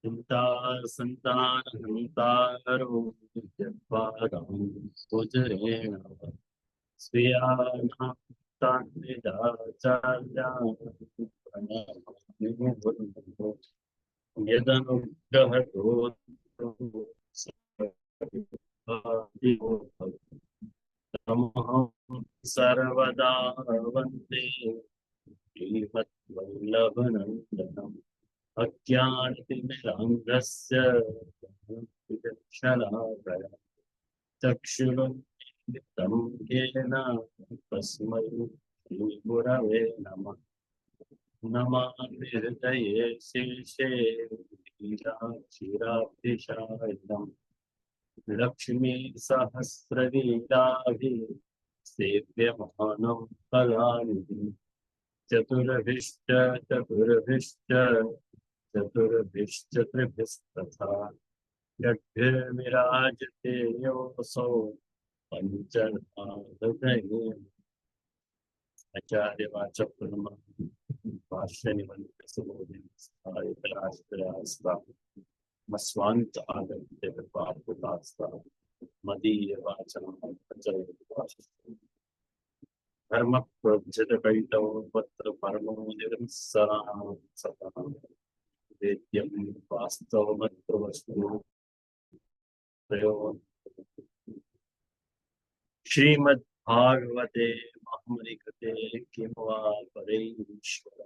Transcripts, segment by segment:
चिंता संतानहंतारो यत्पादं सुजरेण स्वीयानां प्रणमामि गुरुं यदनुग्रहतो तमहं सर्वदा वन्दे श्रीमद्वल्लभनन्दनम् अज्ञानतिमिरान्धस्य विचक्षणाकया चक्षुरुन्मिलितं येन तस्मै श्रीगुरवे नमः। नमामि हृदये शेषे लीलाक्षीराब्धिशायिनम् लक्ष्मी सहस्रलीलाभिः सेव्यमानं कलानिधिम् चतुर्भिश्च चतुर्भिश्च चतुर्भिश्चतुर्भिस्तथा षड्भिर्विराजते योऽसौ पञ्चधातुकैः आचार्यवाचः प्रणमः भाष्यनिबन्धसुबोधिनिस्तारितराष्ट्रयास्ता मस्वान्त आगत्य कृपापुतास्ता मदीयवाचनं प्रचलति धर्म प्रोज्झित कैटव पत्र परमो निरंसराः सतः वेद्यं वास्तवमत्र वस्तु प्रयो श्रीमद्भागवते महामुनिकृते किं वा परैश्वर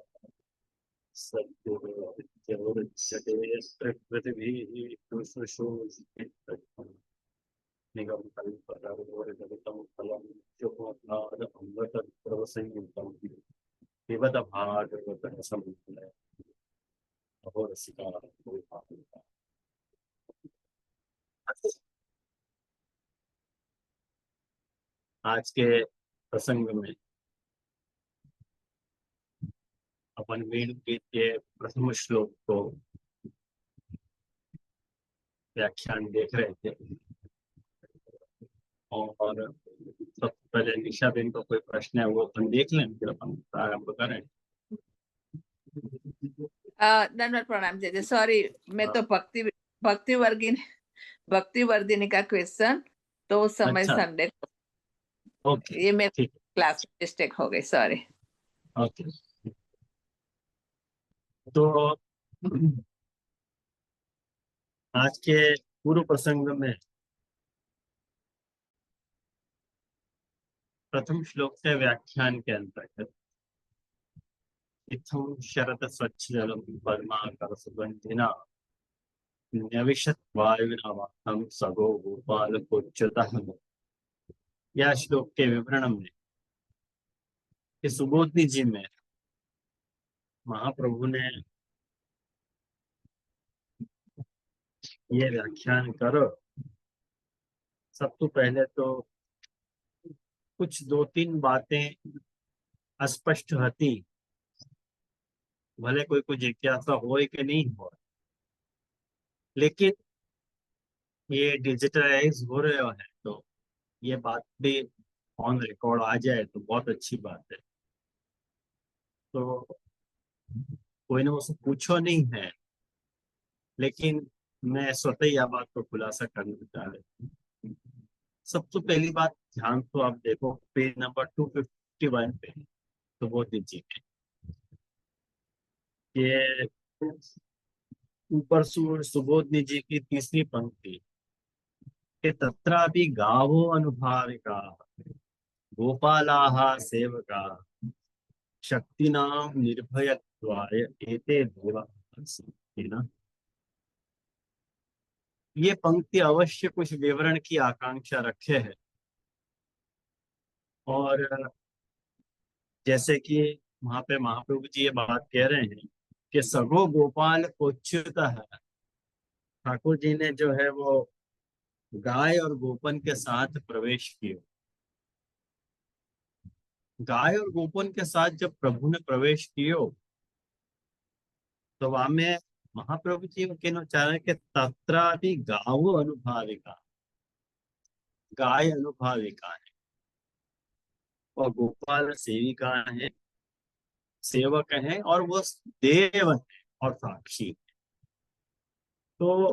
सद्गुरुर्विद्योरुच्यते यत्र पृथिवीः कृष्णशोषितं निगमकल्पतरोर्गलितं फलं शुभोद्धारमृतद्रवसंयुतं पिबत भागवतरसमुद्रम् अहो रसिका। आज के प्रसंग में अपन वेणुगीत के प्रथम श्लोक को व्याख्यान देख रहे थे और सबसे पहले निशा बेन को कोई प्रश्न है वो अपन देख लें, फिर अपन प्रारंभ करें। धन्यवाद, प्रणाम जी। सॉरी, मैं तो भक्ति वर्धिनी का क्वेश्चन तो उस समय संडे ओके, ये मेरे क्लास में मिस्टेक हो गई, सॉरी। ओके, तो आज के पूर्व प्रसंग में प्रथम श्लोक के व्याख्यान के अंतर्गत इत्थं शरत स्वच्छ जलम पद्माकर सुगंधिना न्यविशत वायुना वाहं सगो गोपाल कोच्युतः, यह श्लोक के विवरण में इस सुबोधनी जी में महाप्रभु ने ये व्याख्यान करो। सबसे पहले तो कुछ दो तीन बातें अस्पष्ट होती, भले कोई कुछ जिज्ञासा हो कि नहीं हो, लेकिन ये डिजिटलाइज हो रहे हैं तो ये बात भी ऑन रिकॉर्ड आ जाए तो बहुत अच्छी बात है। तो कोई ने मुझसे पूछो नहीं है, लेकिन मैं स्वतः यह बात को खुलासा करना चाह रहा हूँ। सबसे पहली बात, ध्यान तो आप देखो पेज नंबर 251 पे, तो वो दीजिए ये ऊपर सुबोधनी जी की तीसरी पंक्ति के तत्रापि गावो अनुभाविका गोपालाः सेवका शक्तिनां निर्भयत्वाय एते देवाः सन्ति ना। ये पंक्ति अवश्य कुछ विवरण की आकांक्षा रखे है, और जैसे कि वहां पे महाप्रभु जी ये बात कह रहे हैं कि सगो गोपाल कोच्युत है, ठाकुर जी ने जो है वो गाय और गोपन के साथ प्रवेश किया। गाय और गोपन के साथ जब प्रभु ने प्रवेश कियो तो वहां में महाप्रभु जी कहना चाह रहे कि तत्रा भी गावो अनुभाविका, गाय अनुभाविका है और गोपाल सेविका है। सेवक हैं और वो देव हैं और साक्षी। तो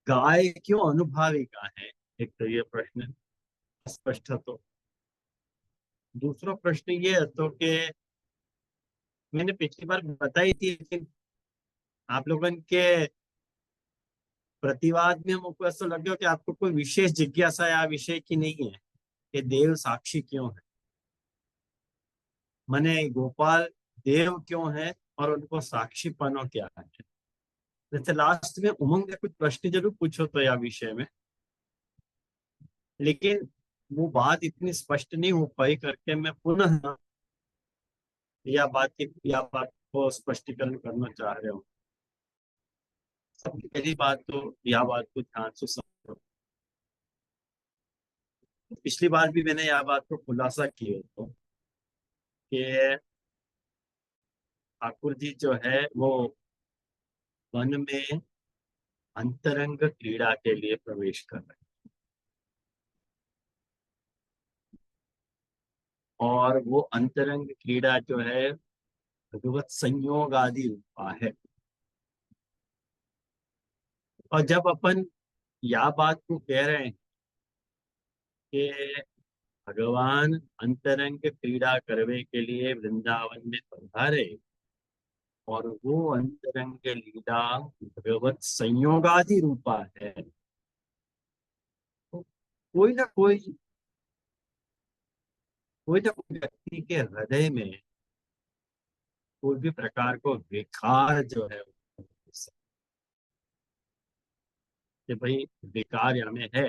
गाय क्यों अनुभाविका है, एक तो ये प्रश्न स्पष्ट है। तो दूसरा प्रश्न ये है तो कि मैंने पिछली बार बताई थी, लेकिन आप लोगों के प्रतिवाद में हमको ऐसा लगे कि आपको कोई विशेष जिज्ञासा या विषय की नहीं है कि देव साक्षी क्यों है, माने गोपाल देव क्यों है और उनको साक्षी पनो क्या है। जैसे लास्ट में उमंग ने कुछ प्रश्न जरूर पूछो तो या विषय में, लेकिन वो बात इतनी स्पष्ट नहीं हो पाई करके मैं पुनः या बात को स्पष्टीकरण करना चाह रहा हूँ। सबसे पहली बात तो यह बात को ध्यान से समझो। पिछली बार भी मैंने यह बात को खुलासा किया तो कि ठाकुर जी जो है वो वन में अंतरंग क्रीड़ा के लिए प्रवेश कर रहे हैं और वो अंतरंग क्रीड़ा जो है भगवत संयोग आदि रूपा है। और जब अपन या बात को कह रहे हैं कि भगवान अंतरंग क्रीड़ा करने के लिए वृंदावन में पधारे और वो अंतरंग लीला भगवत संयोगादि रूपा है, तो कोई ना कोई व्यक्ति के हृदय में कोई भी प्रकार को विकार जो है कि भाई विकार हमें है,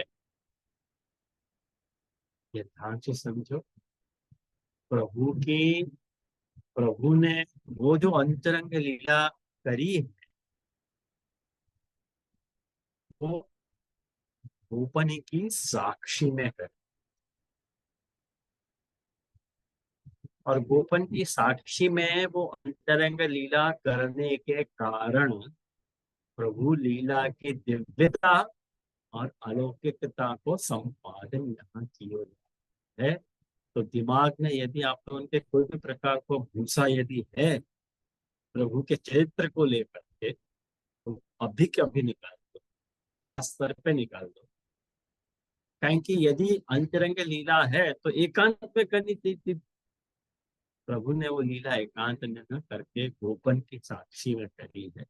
ये ध्यान से समझो। प्रभु की प्रभु ने वो जो अंतरंग लीला करी है वो गोपन की साक्षी में है। और गोपन की साक्षी में वो अंतरंग लीला करने के कारण प्रभु लीला की दिव्यता और अलौकिकता को संपादन यहाँ किया जाता है। तो दिमाग में यदि आप लोगों के कोई भी प्रकार को भूसा यदि है प्रभु के चरित्र को लेकर के, तो अभी के अभी निकाल दो, स्तर पे निकाल दो। क्योंकि यदि अंतरंग लीला है तो एकांत में करनी थी। प्रभु ने वो लीला एकांत में न करके गोपन की साक्षी में करी है,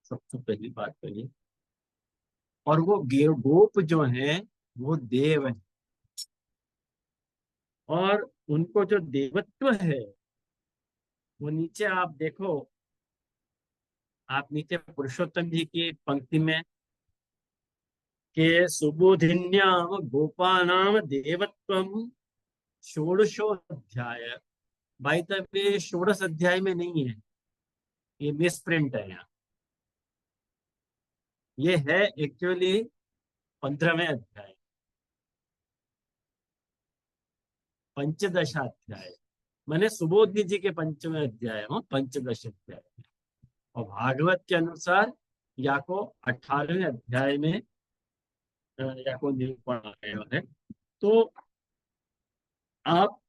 सबसे पहली बात तो ये। और वो गोप जो है वो देव है और उनको जो देवत्व है वो नीचे आप देखो, आप नीचे पुरुषोत्तम जी की पंक्ति में के सुबोधिन्याम गोपानाम देवत्वम षोडशो अध्याय। भाई तब ये षोडश अध्याय में नहीं है, ये मिस प्रिंट है यहाँ। ये है एक्चुअली 15वें अध्याय, पंचदशाध्याय, मैंने सुबोधि जी के 5वें अध्याय हो, पंचदश अध्याय। और भागवत के अनुसार या को 18वें अध्याय में या को निरूपण आया है। तो आप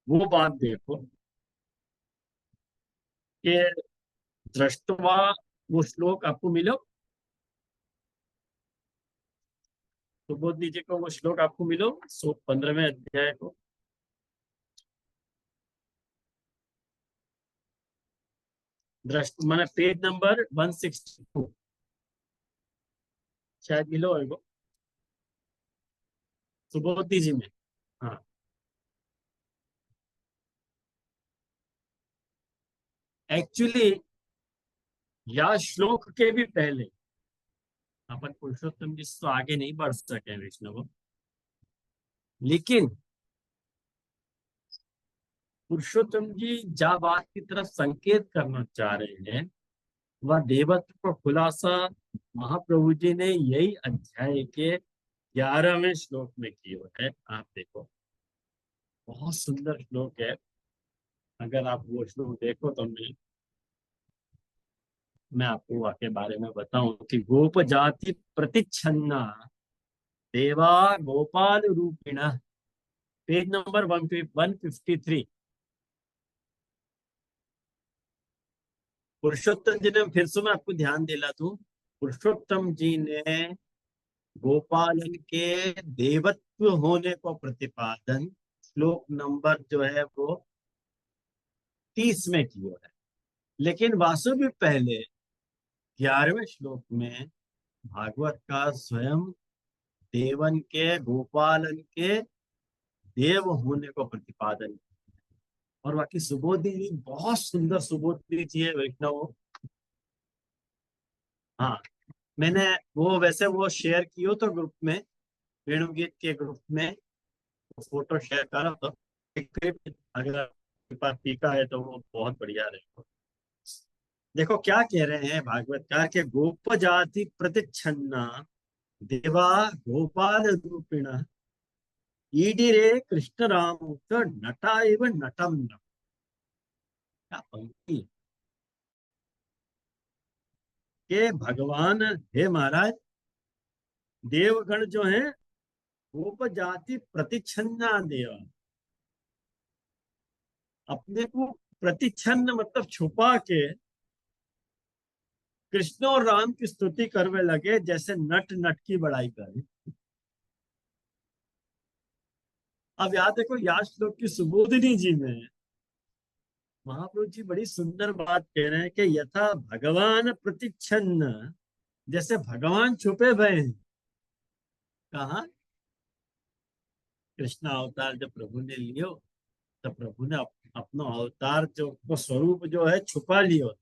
वो बात देखो कि दृष्टवा, वो श्लोक आपको मिलो, सुबोधि जी को वो श्लोक आपको मिलो 15वें अध्याय को। दृष्ट मैंने पेज नंबर 162 शायद मिलो है वो सुबोधि जी में। हाँ, एक्चुअली या श्लोक के भी पहले अपन पुरुषोत्तम जी से तो आगे नहीं बढ़ सके विष्णु, लेकिन पुरुषोत्तम जी जहाँ बात की तरफ संकेत करना चाह रहे हैं वह देवत्व का खुलासा महाप्रभु जी ने यही अध्याय के 11वें श्लोक में किया है। आप देखो, बहुत सुंदर श्लोक है। अगर आप वो श्लोक देखो तो मैं आपको वाक्य बारे में बताऊं कि गोप जाति प्रतिच्छन्ना देवा गोपाल रूपिण, पेज नंबर 153। पुरुषोत्तम जी ने, फिर से मैं आपको ध्यान दिला दूं, पुरुषोत्तम जी ने गोपालन के देवत्व होने को प्रतिपादन श्लोक नंबर जो है वो 30 में किया है। लेकिन वासुदेव पहले 11वें श्लोक में भागवत का स्वयं देवन के गोपालन के देव होने को प्रतिपादन। और बाकी सुबोधि जी बहुत सुंदर सुबोधि जी है वैष्णव। हाँ, मैंने वो वैसे वो शेयर कियो तो ग्रुप में, वेणुगीत के ग्रुप में वो फोटो शेयर करा तो एक clip, अगर आपके पास टीका है तो वो बहुत बढ़िया रहेगा। देखो क्या कह रहे हैं भागवतकार के, गोप जाति प्रतिच्छन्ना देवा गोपाल रूपिण ईडिरे कृष्ण राम नटा एव नटम न। क्या पंक्ति है कि भगवान, हे महाराज, देवगण जो है गोप जाति प्रतिच्छन्ना देवा, अपने को प्रतिच्छन्न मतलब छुपा के कृष्ण और राम की स्तुति करने लगे, जैसे नट नट की बड़ाई करे। अब याद देखो, याद श्लोक की सुबोधिनी जी में महाप्रभु जी बड़ी सुंदर बात कह रहे हैं कि यथा भगवान प्रतिच्छन्न, जैसे भगवान छुपे हुए हैं। कहा? कृष्ण अवतार जब प्रभु ने लियो, तब प्रभु ने अपना अवतार जो को स्वरूप जो है छुपा लियो,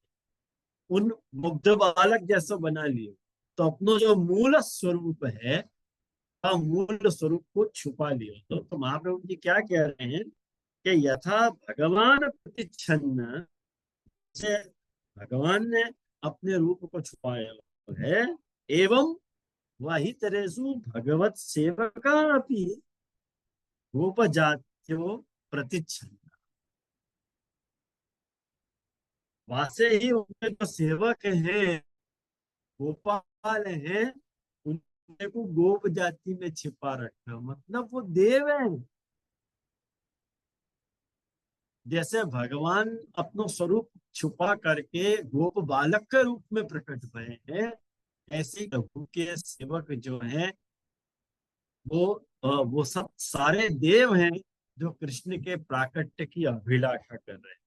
उन मुग्ध बालक जैसा बना लियो। तो अपनो जो मूल स्वरूप है, मूल स्वरूप को छुपा लियो। तो महाप्रभु जी क्या कह रहे हैं कि यथा भगवान प्रतिच्छन्न, से भगवान ने अपने रूप को छुपाया है, एवं वही तरेसु भगवत सेवका अपनी गोप जात्यो प्रतिच्छन्न। वैसे ही उनके जो सेवक हैं, गोपाल हैं, उनके को गोप जाति में छिपा रखा, मतलब वो देव है। जैसे भगवान अपना स्वरूप छुपा करके गोप बालक के रूप में प्रकट हुए हैं, ऐसे प्रभु के सेवक जो हैं वो सब सारे देव हैं, जो कृष्ण के प्राकट्य की अभिलाषा कर रहे हैं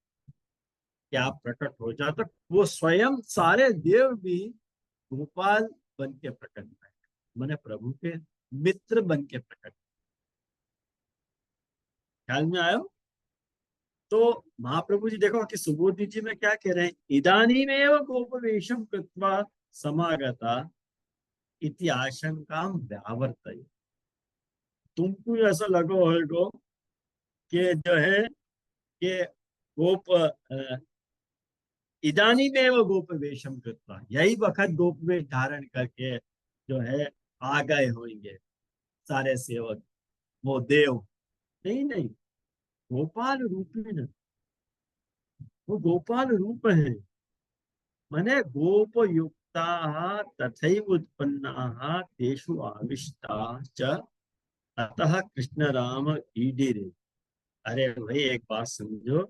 कि आप प्रकट हो जाओ। तो वो स्वयं सारे देव भी गोपाल बन के प्रकट हुए, मैंने प्रभु के मित्र बन के प्रकट। ख्याल में आयो? तो महाप्रभु जी देखो कि सुबोधि जी में क्या कह रहे हैं, इदानी में गोपवेशम कृत्वा समागता इति आशंका व्यावर्तय। तुमको ऐसा लगो होगा कि जो है कि गोप इदानी में वो गोप वेशम कृत्वा, यही वक्त गोप वेश धारण करके जो है आ गए होंगे सारे सेवक, वो देव। नहीं नहीं, गोपाल रूपी न, वो गोपाल रूप है। माने गोप युक्ता तथैव उत्पन्ना तेषु आविष्टा च अतः कृष्ण राम ईडिरे। अरे भाई एक बात समझो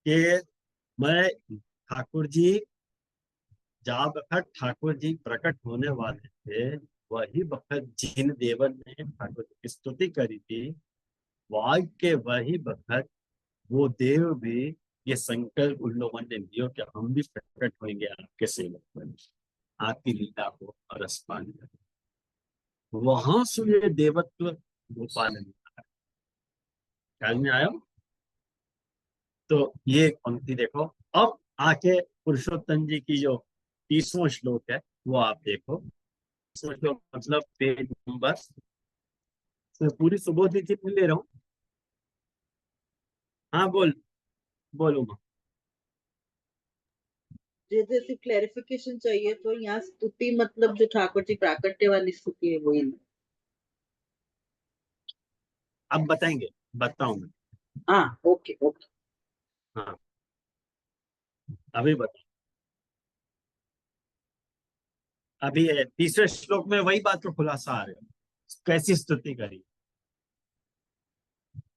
कि मैं ठाकुर जी, जब वक्त ठाकुर जी प्रकट होने वाले थे, वही वक्त जिन देवन ने ठाकुर जी की स्तुति करी थी, वाग के वही वक्त वो देव भी ये संकल्प उन लोगों ने लियो कि हम भी प्रकट होंगे आपके सेवक बन, आपकी लीला को रसपान करें। वहां से ये देवत्व गोपाल ने, ख्याल में आया? तो ये पंक्ति देखो। अब आके पुरुषोत्तम जी की जो 30वां श्लोक है वो आप देखो। 30वां श्लोक मतलब पेज नंबर, तो पूरी सुबोध नीति में ले रहा हूँ। हाँ बोलो माँ। जैसे क्लैरिफिकेशन चाहिए तो यहाँ स्तुति मतलब जो ठाकुर जी प्राकट्य वाली स्तुति है वही ना? अब बताएंगे, बताऊं मैं। हाँ, ओके ओके। हाँ, अभी बताओ। अभी 30वें श्लोक में वही बात को खुलासा आ रहा है, कैसी स्तुति करी।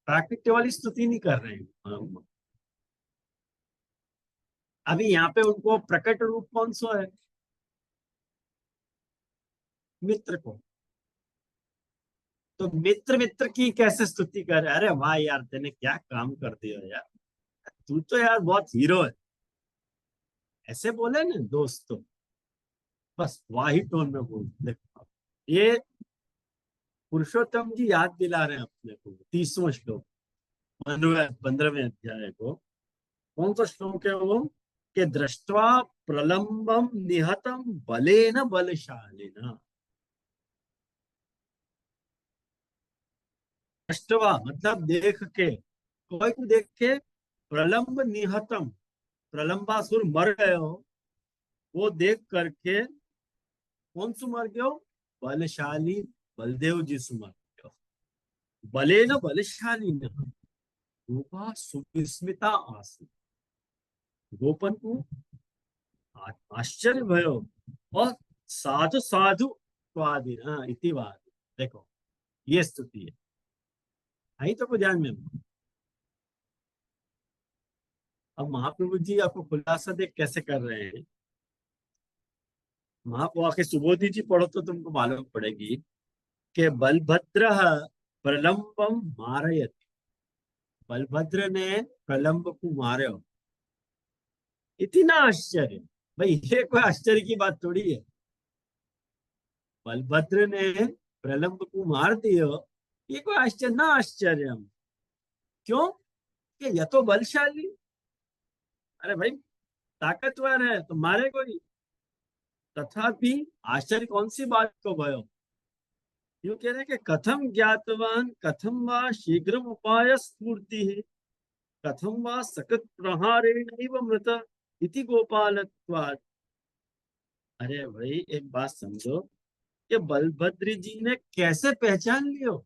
प्राकृत्य वाली स्तुति नहीं कर रहे हैं हम। अभी यहाँ पे उनको प्रकट रूप कौन सा है? मित्र को। तो मित्र मित्र की कैसे स्तुति कर रहे? अरे वाह यार, तेने क्या काम कर दिया यार, तू तो यार बहुत हीरो है, ऐसे बोले ना दोस्त तो बस वही टोन में बोल। देखो ये पुरुषोत्तम जी याद दिला रहे हैं अपने को 30वां श्लोक 15वें अध्याय को। कौन सा श्लोक है वो? कि दृष्ट्वा प्रलंबम निहतम बलेन बलशालिना। दृष्ट्वा मतलब देख के, कोई को देख के, प्रलंब निहतम, प्रलंबासुर मर गए हो, वो देख करके कौन सु मर गयो? बलशाली बलदेव जी सु मर गयो। बले न बलशाली न गोपा सुविस्मिता आसी। गोपन को आश्चर्य भयो और साधु साधु स्वादिना इति वाद। देखो ये स्तुति है, आई तो को ध्यान में। अब महाप्रभु जी आपको खुलासा देख कैसे कर रहे हैं। महाप्रभु आके सुबोधि जी पढ़ो तो तुमको मालूम पड़ेगी कि बलभद्र प्रलंबम मारयति। बलभद्र ने प्रलंब को मारे। इतना आश्चर्य, भाई ये कोई आश्चर्य की बात थोड़ी है। बलभद्र ने प्रलंब को मार दियो, ये कोई आश्चर्य ना आश्चर्य। क्यों? कि यह तो बलशाली, अरे भाई ताकतवर है तो मारे कोई। तथापि आश्चर्य कौन सी बात को भयो? यूं कह रहे कि कथम ज्ञातवान कथम वा शीघ्र उपाय स्फूर्ति है कथम वा सकृत प्रहारेण मृत इति गोपालत्वात्। अरे भाई एक बात समझो कि बलभद्र जी ने कैसे पहचान लियो?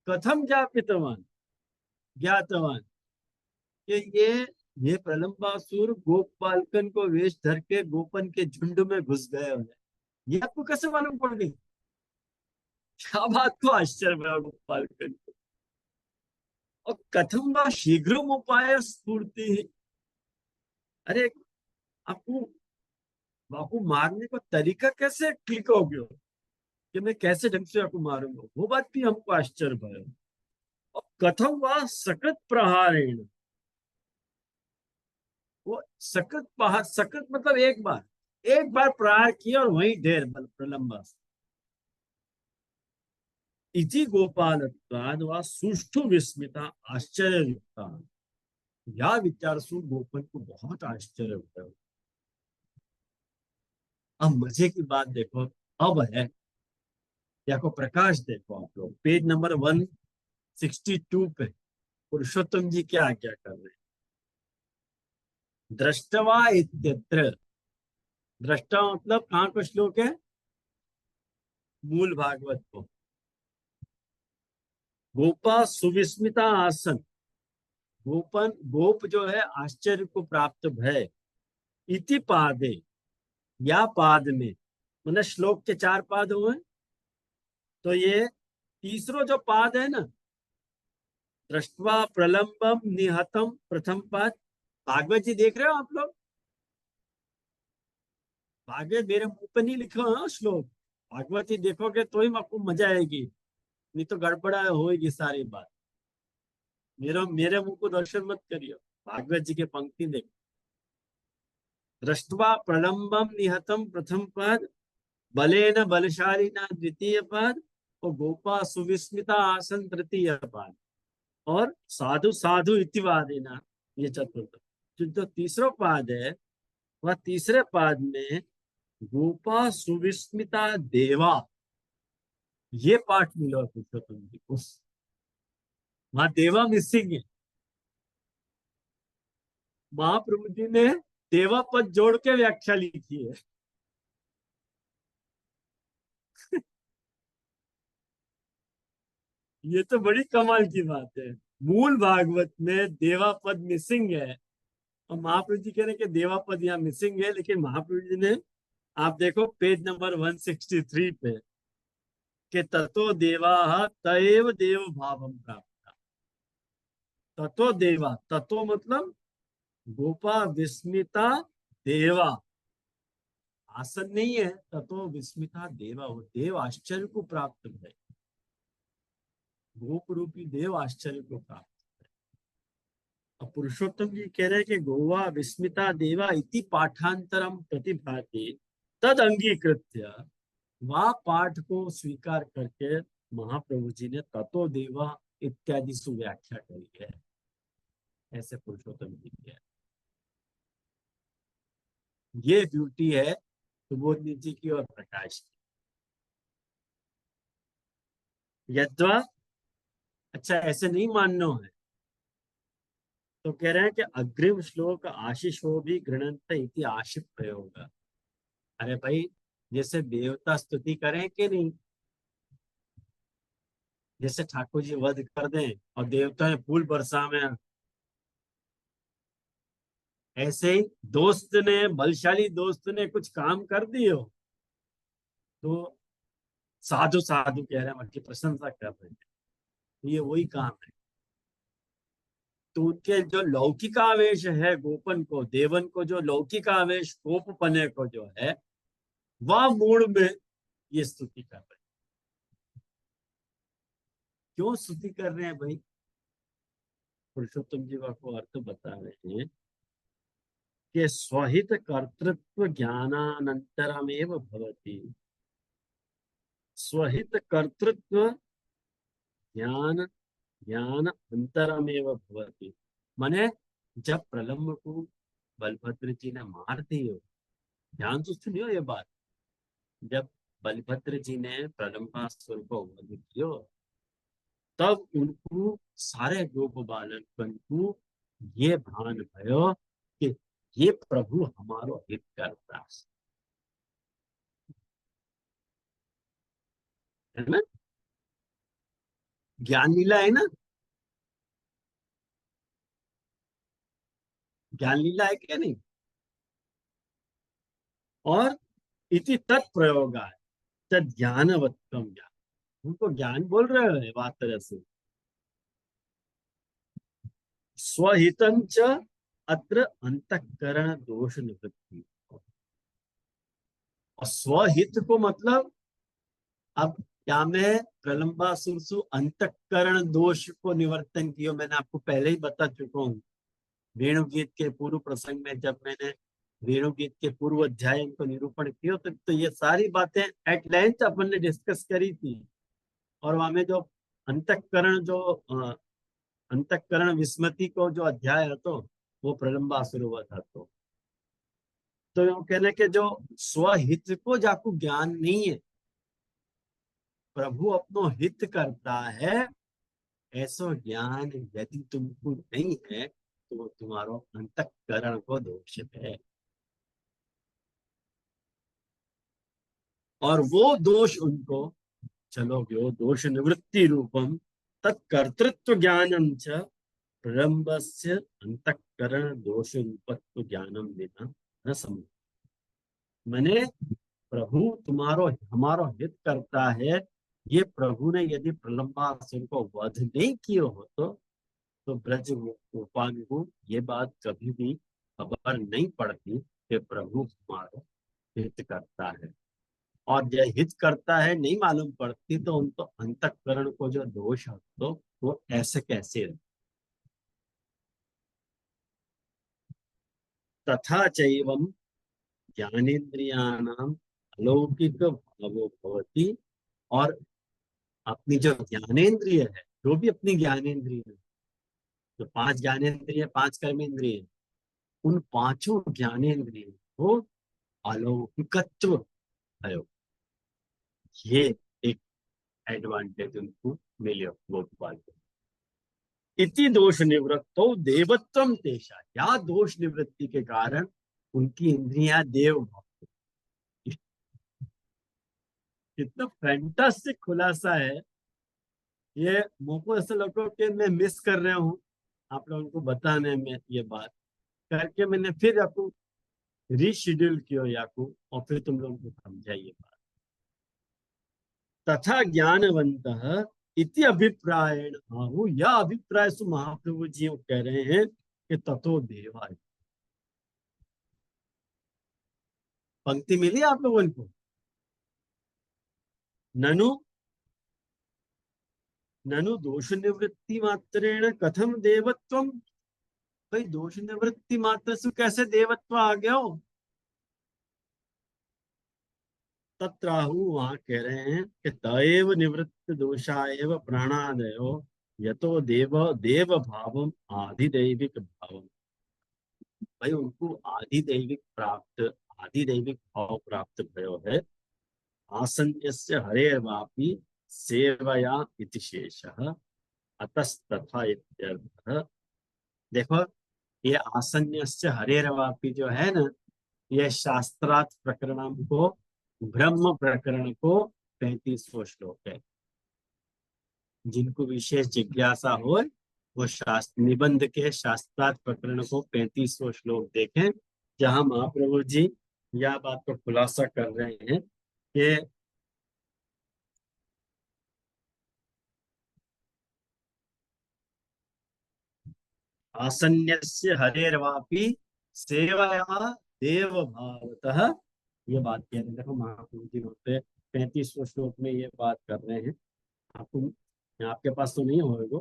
कथम ज्ञापितवान, ज्ञातवान कि ये प्रलंबासुर गोपालकन को वेश धर के गोपन के झुंड में घुस गए हैं, ये आपको कैसे मालूम पड़ गई? क्या बात को आश्चर्य हुआ गोपालकन को। और कथम वा शीघ्र उपाय स्फूर्ति। अरे आपको आपको मारने का तरीका कैसे क्लिक हो गया कि मैं कैसे ढंग से आपको मारूंगा, वो बात भी हमको आश्चर्य भयो। और कथम वा सकृत प्रहारेण, वो सकृत प्रहार, सकृत मतलब एक बार प्रहार किया और वहीं ढेर प्रलंबा। इति गोपालत्वाद वा सुष्ठु विस्मिता आश्चर्य। या विचार सुन गोपन को बहुत आश्चर्य होता है। अब मजे की बात देखो, अब है देखो प्रकाश, देखो आप लोग पेज नंबर 162 पे पुरुषोत्तम जी क्या क्या कर रहे हैं। दृष्टवा इत्यत्र, दृष्टा मतलब कहाँ का श्लोक है? मूल भागवत को। गोपा सुविस्मिता आसन, गोपन गोप जो है आश्चर्य को प्राप्त भय। इति पादे, या पाद में, मतलब श्लोक के 4 पाद हुए, तो ये तीसरो जो पाद है ना, दृष्टवा प्रलंबम निहतम, प्रथम पाद। भागवत जी देख रहे हो आप लोग? भागवत मेरे मुंह पे नहीं लिखा है श्लोक, भागवत जी देखोगे तो ही आपको मजा आएगी, नहीं तो गड़बड़ा होगी सारी बात। मेरे मुंह को दर्शन मत करियो, भागवत जी के पंक्ति देखो। दृष्टवा प्रलंबम निहतम प्रथम पद, बलेन बलशालिना द्वितीय पद, और गोपा सुविस्मिता आसन तृतीय पद, और साधु साधु इतिवादिना ये चतुर्थ। जो तीसरा पाद है वह तीसरे पाद में गोपा सुविस्मिता देवा, ये पाठ मिला पुरुषोत्तम जी को। वहां देवा मिसिंग है। महाप्रभु जी ने देवा पद जोड़ के व्याख्या लिखी है। ये तो बड़ी कमाल की बात है। मूल भागवत में देवा पद मिसिंग है और महाप्रभु जी कह रहे हैं कि देवा पद यहाँ मिसिंग है, लेकिन महाप्रभु जी ने, आप देखो पेज नंबर 163 पे, कि ततो देवा तएव देव भावम प्राप्त। ततो देवा, ततो मतलब गोपा विस्मिता देवा, आसन नहीं है, ततो विस्मिता देवा, वो देव आश्चर्य को प्राप्त है, गोप रूपी देव आश्चर्य को प्राप्त। अब पुरुषोत्तम जी कह रहे हैं कि गोवा विस्मिता देवा इति पाठांतरम प्रतिभाति तद अंगीकृत्य, वह पाठ को स्वीकार करके महाप्रभु जी ने ततो देवा इत्यादि सुव्याख्या करी है, ऐसे पुरुषोत्तम जी की ये ड्यूटी है सुबोधनी जी की और प्रकाश की। यद्वा, अच्छा ऐसे नहीं मानना है तो कह रहे हैं कि अग्रिम श्लोक आशीषो भी गृणंत इति आशिप प्रयोग। अरे भाई, जैसे देवता स्तुति करें कि नहीं, जैसे ठाकुर जी वध कर दें और देवता ने फूल बरसा में, ऐसे ही दोस्त ने, बलशाली दोस्त ने कुछ काम कर दिए हो तो साधु साधु कह रहे हैं, उनकी प्रशंसा कर रहे हैं, ये वही काम है। तो उनके जो लौकिक आवेश है गोपन को, देवन को जो लौकिक आवेश गोप पने को जो है, वह मूड में ये स्तुति कर रहे हैं। क्यों स्तुति कर रहे हैं भाई? पुरुषोत्तम जी को अर्थ बता रहे हैं कि स्वहित कर्तृत्व ज्ञानानंतरमेव भवति, स्वहित कर्तृत्व ज्ञान ज्ञान अंतरमेव भवति। माने जब प्रलम्ब को बलभद्र जी ने मार दिए, ध्यान से सुनियो ये बात, जब बलभद्र जी ने प्रलंबासुर को वध किया, तब उनको सारे गोप बालकन को ये भान भयो कि ये प्रभु हमारो हित करता है ना। ज्ञान लीला है ना, ज्ञान लीला है क्या नहीं? और इति तत्प्रयोग है तद ज्ञानवत्तम ज्ञान, उनको ज्ञान बोल रहे हैं बात तरह से। स्वहितं च अत्र अंतःकरण दोष निवृत्ति, और स्वहित को मतलब, अब क्या मैं प्रलंबासुर सु अंतःकरण दोष को निवर्तन किया, मैंने आपको पहले ही बता चुका हूँ वेणुगीत के पूर्व प्रसंग में, जब मैंने वेणुगीत के पूर्व अध्याय को निरूपण किया तो ये सारी बातें एट लेंथ अपन ने डिस्कस करी थी। और वहां में जो अंतःकरण जो अंतःकरण विस्मृति को जो अध्याय है तो वो प्रलंबासुर हुआ था। तो कहने के जो स्वहित को जाकू ज्ञान नहीं है, प्रभु अपनो हित करता है, ऐसा ज्ञान यदि तुमको नहीं है तो तुम्हारो अंतःकरण को दोष है। और वो दोष उनको, चलो वो दोष निवृत्ति रूपम तत्कर्तृत्व ज्ञानम च प्रलंबस्य अंतःकरण दोष रूपत्व ज्ञानम बिना न सम। मैंने प्रभु तुम्हारो हमारो हित करता है, ये प्रभु ने यदि प्रलंबासुर को वध नहीं किया हो तो ब्रज गोपाल को ये बात कभी भी खबर नहीं पड़ती कि प्रभु हमारा हित करता है। और जब हित करता है नहीं मालूम पड़ती तो उनको अंतःकरण को जो दोष है तो वो ऐसे कैसे है। तथा चैवम ज्ञानेन्द्रियाणाम अलौकिक भावो भवति, और अपनी जो ज्ञानेन्द्रिय है, जो भी अपनी ज्ञानेन्द्रिय है, जो 5 ज्ञानेन्द्रिय 5 कर्मेंद्रिय, उन 5 ज्ञानेन्द्रिय को अलौकिकत्व है, ये एक एडवांटेज उनको मिले गोपाल को। इति दोष निवृत्तो देवत्वम तेषा, या दोष निवृत्ति के कारण उनकी इंद्रियां देव भाव। कितना फैंटास्टिक खुलासा है ये, मुझको ऐसा लगता कि मैं मिस कर रहा हूँ आप लोगों को बताने में। ये बात करके मैंने फिर आपको रीशेड्यूल किया याकू, और फिर तुम लोगों को समझाइए बात। तथा ज्ञानवंतः इति अभिप्रायण आहु, यह अभिप्राय सु महाप्रभु जी कह रहे हैं कि ततो देवा, पंक्ति मिली आप लोगों को? ननु ननु दोष निवृत्ति मात्रेण कथम देवत्वम। भाई दोष निवृत्ति मात्र से कैसे देवत्व आ गया हो? तत्राहु वहां कह रहे हैं कि तएव निवृत्त दोषा एव प्राणादयो यतो देव देव भावम आधिदैविक भावम। भाई उनको आधिदैविक भाव प्राप्त भयो है। आसन्यस्य हरेर्वापि सेवया इति शेषः अतस्तथा इत्यर्थः। देखो ये आसन्यस्य हरेर्वापि जो है ना, ये शास्त्रार्थ प्रकरण को, ब्रह्म प्रकरण को 35वां श्लोक है। जिनको विशेष जिज्ञासा हो वो शास्त्र निबंध के शास्त्रार्थ प्रकरण को 35वां श्लोक देखें, जहां महाप्रभु जी यह बात को खुलासा कर रहे हैं कि आसन्यस्य हरेर्वापि सेवया देव भावतः। ये बात कह रहे हैं। देखो महाप्रभु जी होते 35वां श्लोक में ये बात कर रहे हैं। आपके पास तो नहीं होगा,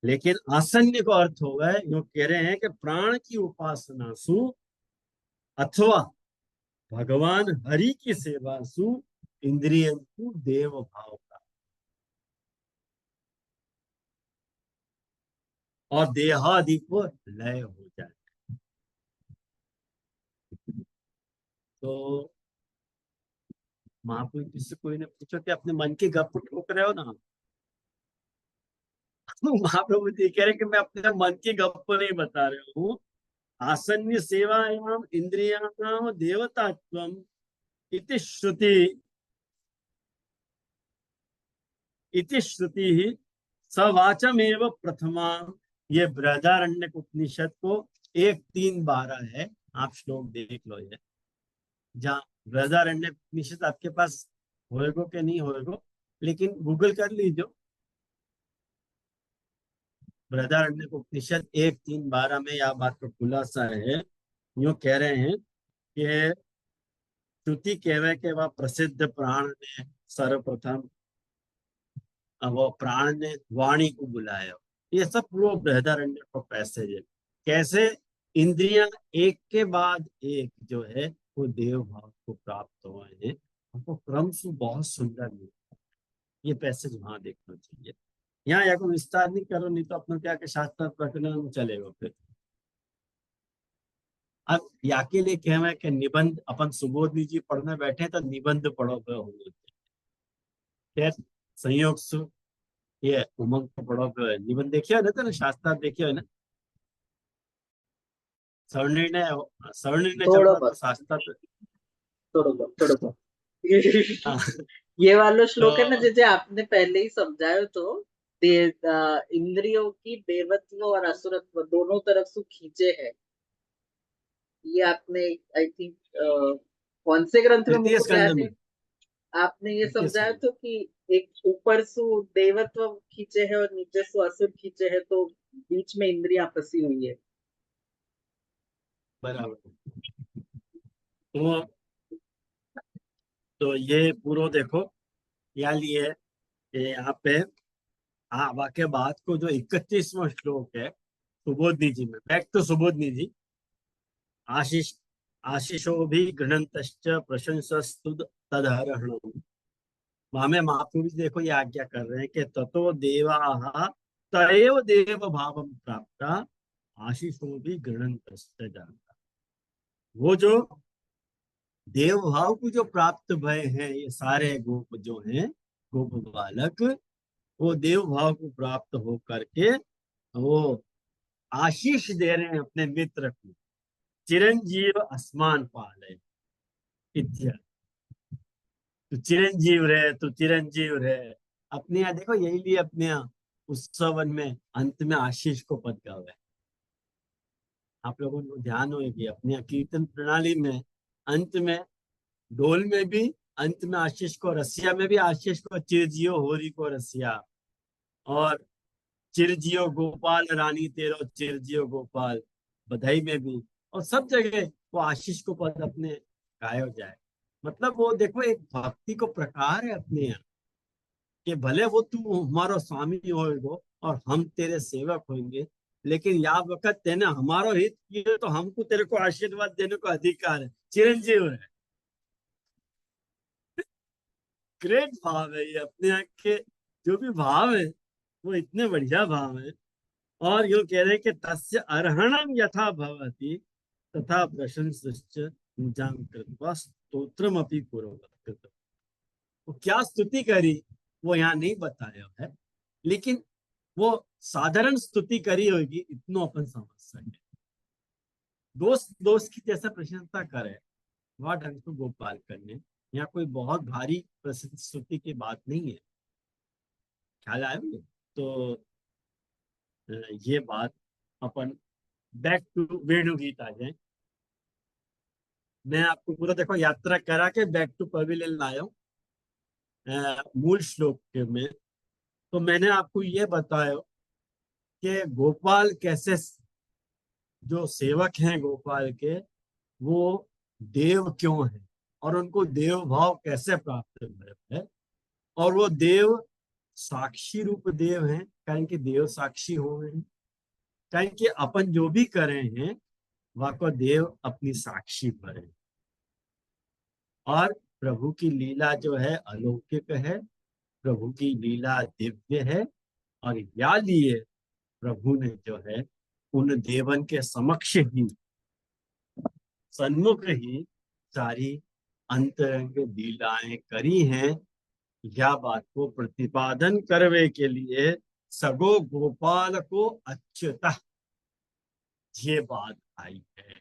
लेकिन आसन्य को अर्थ होगा, यो कह रहे हैं कि प्राण की उपासना सु अथवा भगवान हरि की सेवा सु इंद्रियंतु देव भाव का और देहादि को लय हो जाए। तो महाप्रभु किसी कोई ने पूछो कि अपने मन की गप ठोक रहे हो ना। महाप्रभु जी कह रहे कि मैं अपने मन की गप नहीं बता रहा हूँ। आसन्य सेवायाम इंद्रियाणाम देवतात्वम इति श्रुति ही सवाचमेव प्रथमा। ये बृहदारण्यक उपनिषद को 1:3-12 है। आप श्लोक देख लो। ये जहाँ बृहदारण्यक उपनिषद आपके पास होएगो कि नहीं होएगो, लेकिन गूगल कर लीजिए। बृहदारण्यक उपनिषद 1:3-12 में यह बात का खुलासा है। यूं कह रहे हैं कि श्रुति कहवे के वह प्रसिद्ध प्राण ने सर्वप्रथम वो प्राण ने वाणी को बुलाया। ये सब पूर्व बृहदारण्य का पैसेज है। कैसे इंद्रियां एक के बाद एक जो है वो देव भाव को प्राप्त हुए हैं। हमको क्रम से बहुत सुंदर मिलता है। ये पैसेज वहां देखना चाहिए। यहाँ या कोई विस्तार नहीं करो, नहीं तो अपना क्या के शास्त्र प्रकरण चलेगा फिर। अब या के लिए कहना है कि निबंध अपन सुबोधनी जी पढ़ने बैठे तो निबंध पढ़ो होंगे। खैर संयोग से ये उमंग को पढ़ो निबंध देखिए ना, तो शास्त्र देखिए ना। सवर्णी ने थोड़ा चलता तो बहुत शास्त्र थोड़ा बहुत ये वाला श्लोक है ना, तो जैसे आपने पहले ही समझाया। तो इंद्रियों की देवत्व और असुरत्व दोनों तरफ से खींचे है। ये आपने आई थिंक कौन से ग्रंथ में तृतीय मुझको स्कंद याद है, में आपने ये तृतीय समझाया स्कंद तो कि एक ऊपर सु देवत्व खींचे है और नीचे सु असुर खींचे है, तो बीच में इंद्रियां फंसी हुई है। बराबर। तो ये पूरा देखो या लिए यहाँ पे वाक्य बात को जो 31वां श्लोक है सुबोधनी जी में, बैक टू सुबोधनी जी। आशीष आशीषो भी गृणंतश्च प्रशंसस्तु तदहरणम्। हमें महापुरुष देखो ये आज्ञा कर रहे हैं कि ततो देवाः तदेव देव भावम प्राप्ता आशीषो भी गृणंतश्च जानता। वो जो देव भाव को जो प्राप्त भय हैं ये सारे गोप जो हैं, गोप बालक, वो देव भाव को प्राप्त हो करके वो आशीष दे रहे हैं अपने मित्र को। चिरंजीव आसमान पाले इत्या। तो चिरंजीव रहे तो चिरंजीव रहे। अपने यहाँ देखो यही लिए अपने यहाँ उत्सवन में अंत में आशीष को पद का हुआ है। आप लोगों को ध्यान होगी अपने यहाँ कीर्तन प्रणाली में अंत में ढोल में भी अंत में आशीष को, रसिया में भी आशीष को चिरजियो होरी को रसिया, और चिरजियो गोपाल रानी तेरो चिरजियो गोपाल। बधाई में भी, और सब जगह वो आशीष को पद अपने गायो जाए। मतलब वो देखो एक भक्ति को प्रकार है अपने यहाँ, कि भले वो तू हमारो स्वामी होएगो और हम तेरे सेवक होंगे, लेकिन या वक्त तेने हमारो हित किए तो हमको तेरे को आशीर्वाद देने को अधिकार है, चिरंजीव है। ग्रेट भाव है ये अपने यहाँ के, जो भी भाव है वो इतने बढ़िया भाव है। और यूं कह रहे कि तस्य अर्हणम यथा भवति तथा प्रशंसश्च निजां कृत्वा स्तोत्रमपि कुर्वत्। वो क्या स्तुति करी वो यहाँ नहीं बताया है, लेकिन वो साधारण स्तुति करी होगी इतनो अपन समझ सके। दोस्त दोस्त की जैसा प्रशंसा करे वह ढंग को गोपाल करने, यहाँ कोई बहुत भारी प्रसिद्ध स्तुति की बात नहीं है। ख्याल आया मुझे? तो ये बात अपन बैक टू वेणुगीत आ जाए। मैं आपको पूरा देखो यात्रा करा के बैक टू पवेलियन लाया हूँ मूल श्लोक के में। तो मैंने आपको ये बताया कि गोपाल कैसे, जो सेवक हैं गोपाल के, वो देव क्यों हैं और उनको देव भाव कैसे प्राप्त है। और वो देव साक्षी रूप देव हैं, कारण कि देव साक्षी हो गए हैं, कारण कि अपन जो भी करे हैं वह को देव अपनी साक्षी पर है। और प्रभु की लीला जो है अलौकिक है, प्रभु की लीला दिव्य है, और या लिए प्रभु ने जो है उन देवन के समक्ष ही, सन्मुख ही सारी अंतरंग लीलाएं करी हैं। यह बात को प्रतिपादन करने के लिए सगो गोपाल को अच्युता ये बात आई है।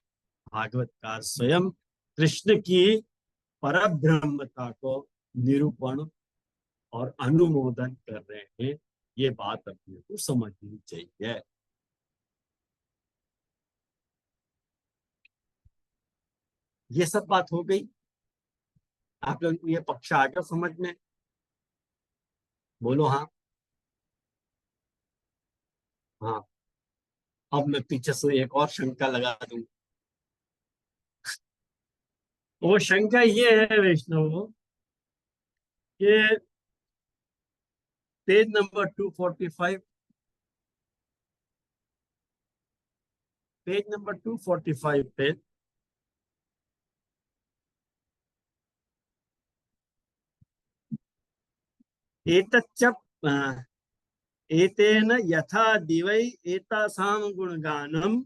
भागवतकार स्वयं कृष्ण की परब्रह्मता को निरूपण और अनुमोदन कर रहे हैं। ये बात अपने को समझनी चाहिए। ये सब बात हो गई, आप लोगों को ये पक्ष आ गया समझ में? बोलो हाँ। हाँ, अब मैं पीछे से एक और शंका लगा दूं। वो शंका ये है वैष्णव कि पेज नंबर 245, पेज नंबर 245 पे एतच्च एतेन यथा दिवै एतासां गुणगानम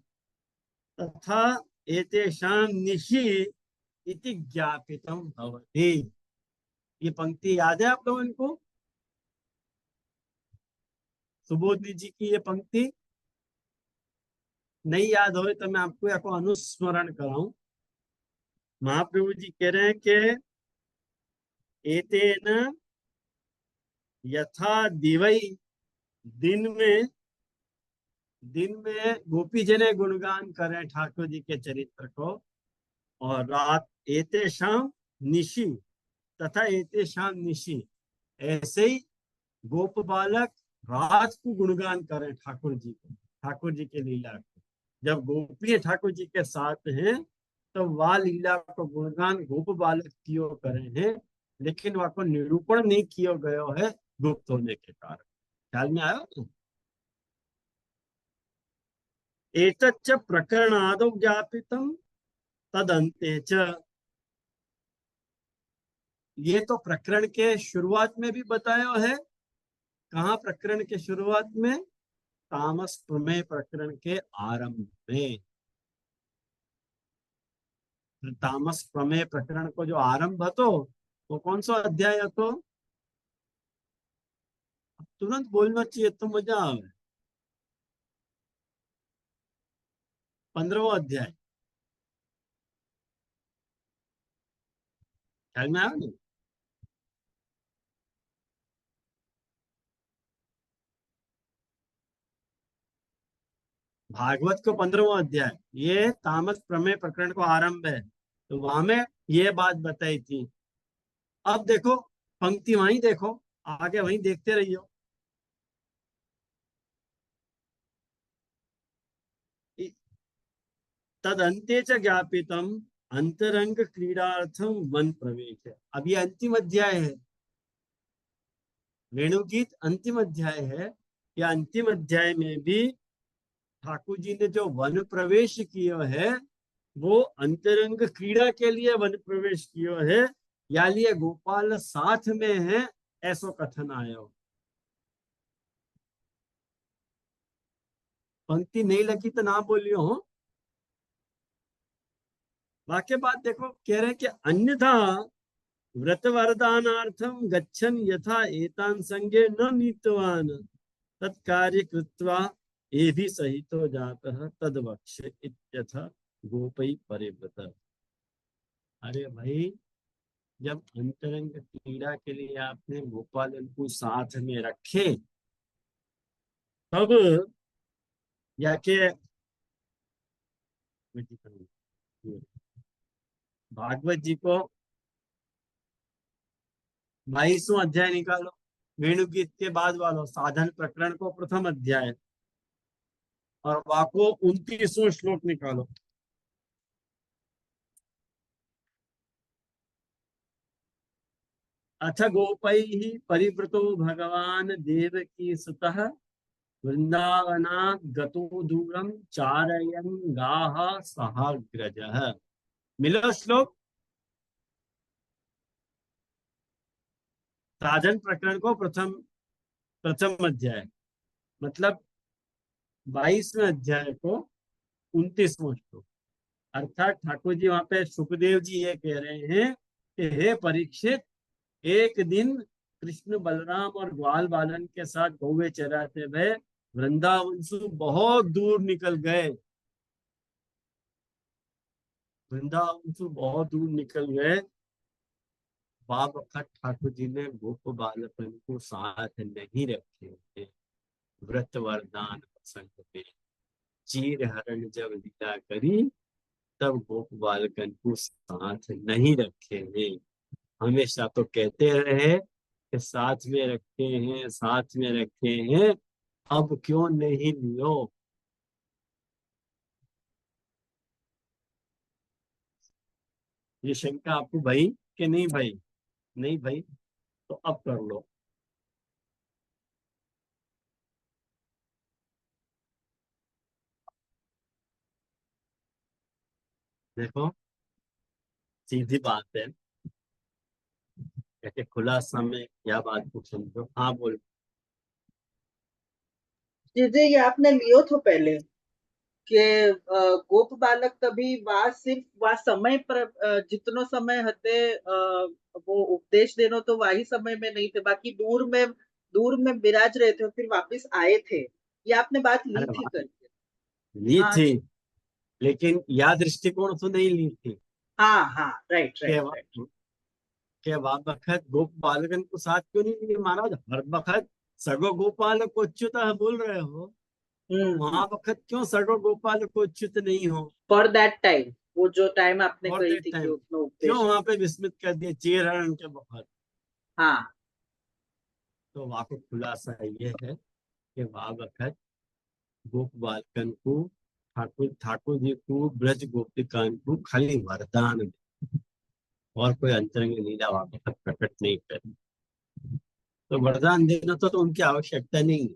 तथा एतेषां निशि इति ज्ञापितम भवति। ये पंक्ति याद है आप लोगों को? सुबोधनी जी की ये पंक्ति नहीं याद हो तो मैं आपको या अनुस्मरण कराऊं। महाप्रभु जी कह रहे हैं कि एतेन यथा दिवै, दिन में गोपी जने गुणगान करें ठाकुर जी के चरित्र को, और रात एते शाम निशि तथा एते शाम निशि, ऐसे ही गोप बालक रात को गुणगान करें ठाकुर जी को, ठाकुर जी के लीला को। जब गोपी ठाकुर जी के साथ हैं तो वह लीला को गुणगान गोप बालक कियो करे हैं, लेकिन वह को निरूपण नहीं किया गयो है गुप्त होने के कारण। ख्याल में आया? एतच्च प्रकरणादौ ज्ञापितम तदंते च, ये तो प्रकरण के शुरुआत में भी बताया है। कहाँ प्रकरण के शुरुआत में? तामस प्रमेय प्रकरण के आरंभ में। तामस प्रमेय प्रकरण को जो आरंभ तो वो कौन सा अध्याय है? तो तुरंत बोलना चाहिए तो मजा आवे। 15वां अध्याय, ख्याल में आया नहीं? भागवत को 15वां अध्याय, ये तामस प्रमेय प्रकरण को आरंभ है, तो वहां में ये बात बताई थी। अब देखो पंक्ति वहीं देखो, आगे वहीं देखते रहियो। तदंते च ज्ञापितम अंतरंग क्रीडार्थम वन प्रवेश। अब ये अंतिम अध्याय है, वेणुगीत अंतिम अध्याय है। या अंतिम अध्याय में भी ठाकुर जी ने जो वन प्रवेश किया है वो अंतरंग क्रीड़ा के लिए वन प्रवेश किया है, या लिए गोपाल साथ में है, ऐसा कथन आयो। पंक्ति नहीं लगी तो ना बोलियो हो। वाक्य बात देखो, कह रहे हैं कि अन्यथा व्रत वरदानार्थम गच्छन यथा एतान संगे न नीतवान तत्कार्य कृत्वा ये भी सहितो जातः तद्वक्ष इत्यथा गोपई परिव्रत। अरे भाई, जब अंतरंग क्रीड़ा के लिए आपने गोपाल को साथ में रखे, तब जाके भागवत जी को 22वां अध्याय निकालो, वेणुगीत के बाद वालों साधन प्रकरण को प्रथम अध्याय और वाको 29वां श्लोक निकालो। अथ गोपै परिवृतो भगवान देवकी सुतः वृंदावनात् गतो दूरम चारयन् गाः सहाग्रजः। मिलो श्लोक, साधन प्रकरण को प्रथम प्रथम अध्याय, मतलब 22वें अध्याय को 29वां श्लोक। अर्थात ठाकुर जी वहां पे सुखदेव जी ये कह रहे हैं कि हे परीक्षित, एक दिन कृष्ण बलराम और ग्वाल बालन के साथ गौवे चराते हुए वृंदावन से बहुत दूर निकल गए। वृंदावन से बहुत दूर निकल गए। बाप वक्त ठाकुर जी ने गोप बालकन को साथ नहीं रखे थे। व्रत वरदान प्रसंग में चीर हरण जब लीला करी, तब गोप बालकन को साथ नहीं रखे हैं। हमेशा तो कहते रहे कि साथ में रखे हैं, साथ में रखे हैं, अब क्यों नहीं लियो। ये शंका आपको भाई कि नहीं भाई? नहीं भाई, तो अब कर लो। देखो, सीधी बात है, कहते खुलासा में क्या बात को समझो। हाँ बोल। चीजें ये आपने लियो तो पहले कि गोप बालक तभी वा सिर्फ वा समय पर जितनो समय हते वो उपदेश देनो तो वाही समय में नहीं थे, बाकी दूर में विराज रहे थे और फिर वापस आए थे। ये आपने बात ली अरे थी वाह, करके। ली हाँ थी, जी। लेकिन यह दृष्टिकोण तो नहीं ली थी हाँ हाँ, राइट के राइट राइट। के बखत गोप बालकन को साथ क्यों नहीं लिए महाराज? हर बखत सगो गोपाल को अच्युत बोल रहे हो, तो हम्म। वहां वक्त क्यों सगो गोपाल को अच्युत नहीं हो? फॉर दैट टाइम, वो जो टाइम आपने और कही दैट थी कि टाइम उसमें क्यों उपदेश। वहां पे विस्मित कर दिया चीरहरण के बखत? हाँ। तो वहां को खुलासा ये है कि वहां वक्त गोप बालकन को ठाकुर ठाकुर जी को ब्रज गोपिकान को खाली वरदान दे, और कोई अंतरंग लीला वहां वक्त प्रकट नहीं करी। तो वरदान देना तो उनकी आवश्यकता नहीं है।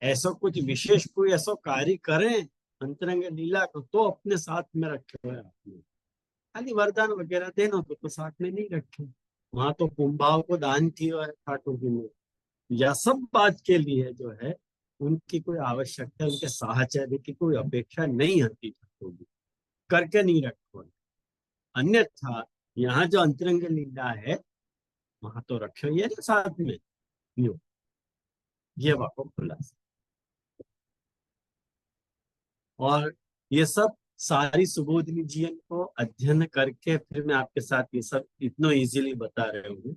ऐसा कुछ विशेष कोई ऐसा कार्य करें अंतरंग लीला को तो अपने साथ में रखे हुए आपने। खाली वरदान वगैरह देना तो साथ में नहीं रखे। वहां तो कुंभाव को दान किया है ठाकुर जी ने। यह सब बात के लिए जो है उनकी कोई आवश्यकता, उनके साहचर्य की कोई अपेक्षा नहीं होती ठाकुर जी, करके नहीं रखो। अन्यथा यहाँ जो अंतरंग लीला है वहां तो रखे हुए ना साथ में। यूं, ये वाको खुलासा। और ये सब सारी सुबोधनी जी को अध्ययन करके फिर मैं आपके साथ ये सब इतना इजीली बता रहे हूँ।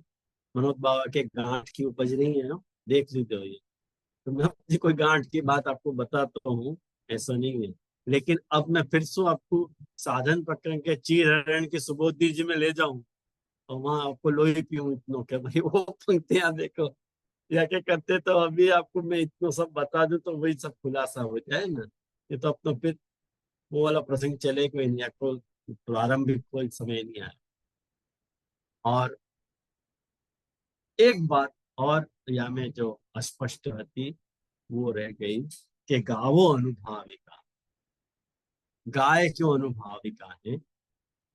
मनोज बाबा के गांठ की उपज नहीं है ना, देख लीजिए ये। तो मैं अपनी कोई गांठ की बात आपको बताता हूँ, ऐसा नहीं है। लेकिन अब मैं फिर से आपको साधन प्रकरण के चीर हरण की सुबोधनी जी में ले जाऊं और वहां आपको लोही पीऊं इतनों के भाई वो पंक्तियां देखो, या क्या करते तो अभी आपको मैं इतना सब बता दूं तो वही सब खुलासा हो जाए ना। ये तो अपना फिर वो वाला प्रसंग चले कोई नहीं, आपको प्रारंभिक कोई समय नहीं आया। और एक बात और या में जो अस्पष्ट रहती वो रह गई कि गावो अनुभाविका, गाय क्यों अनुभाविका है।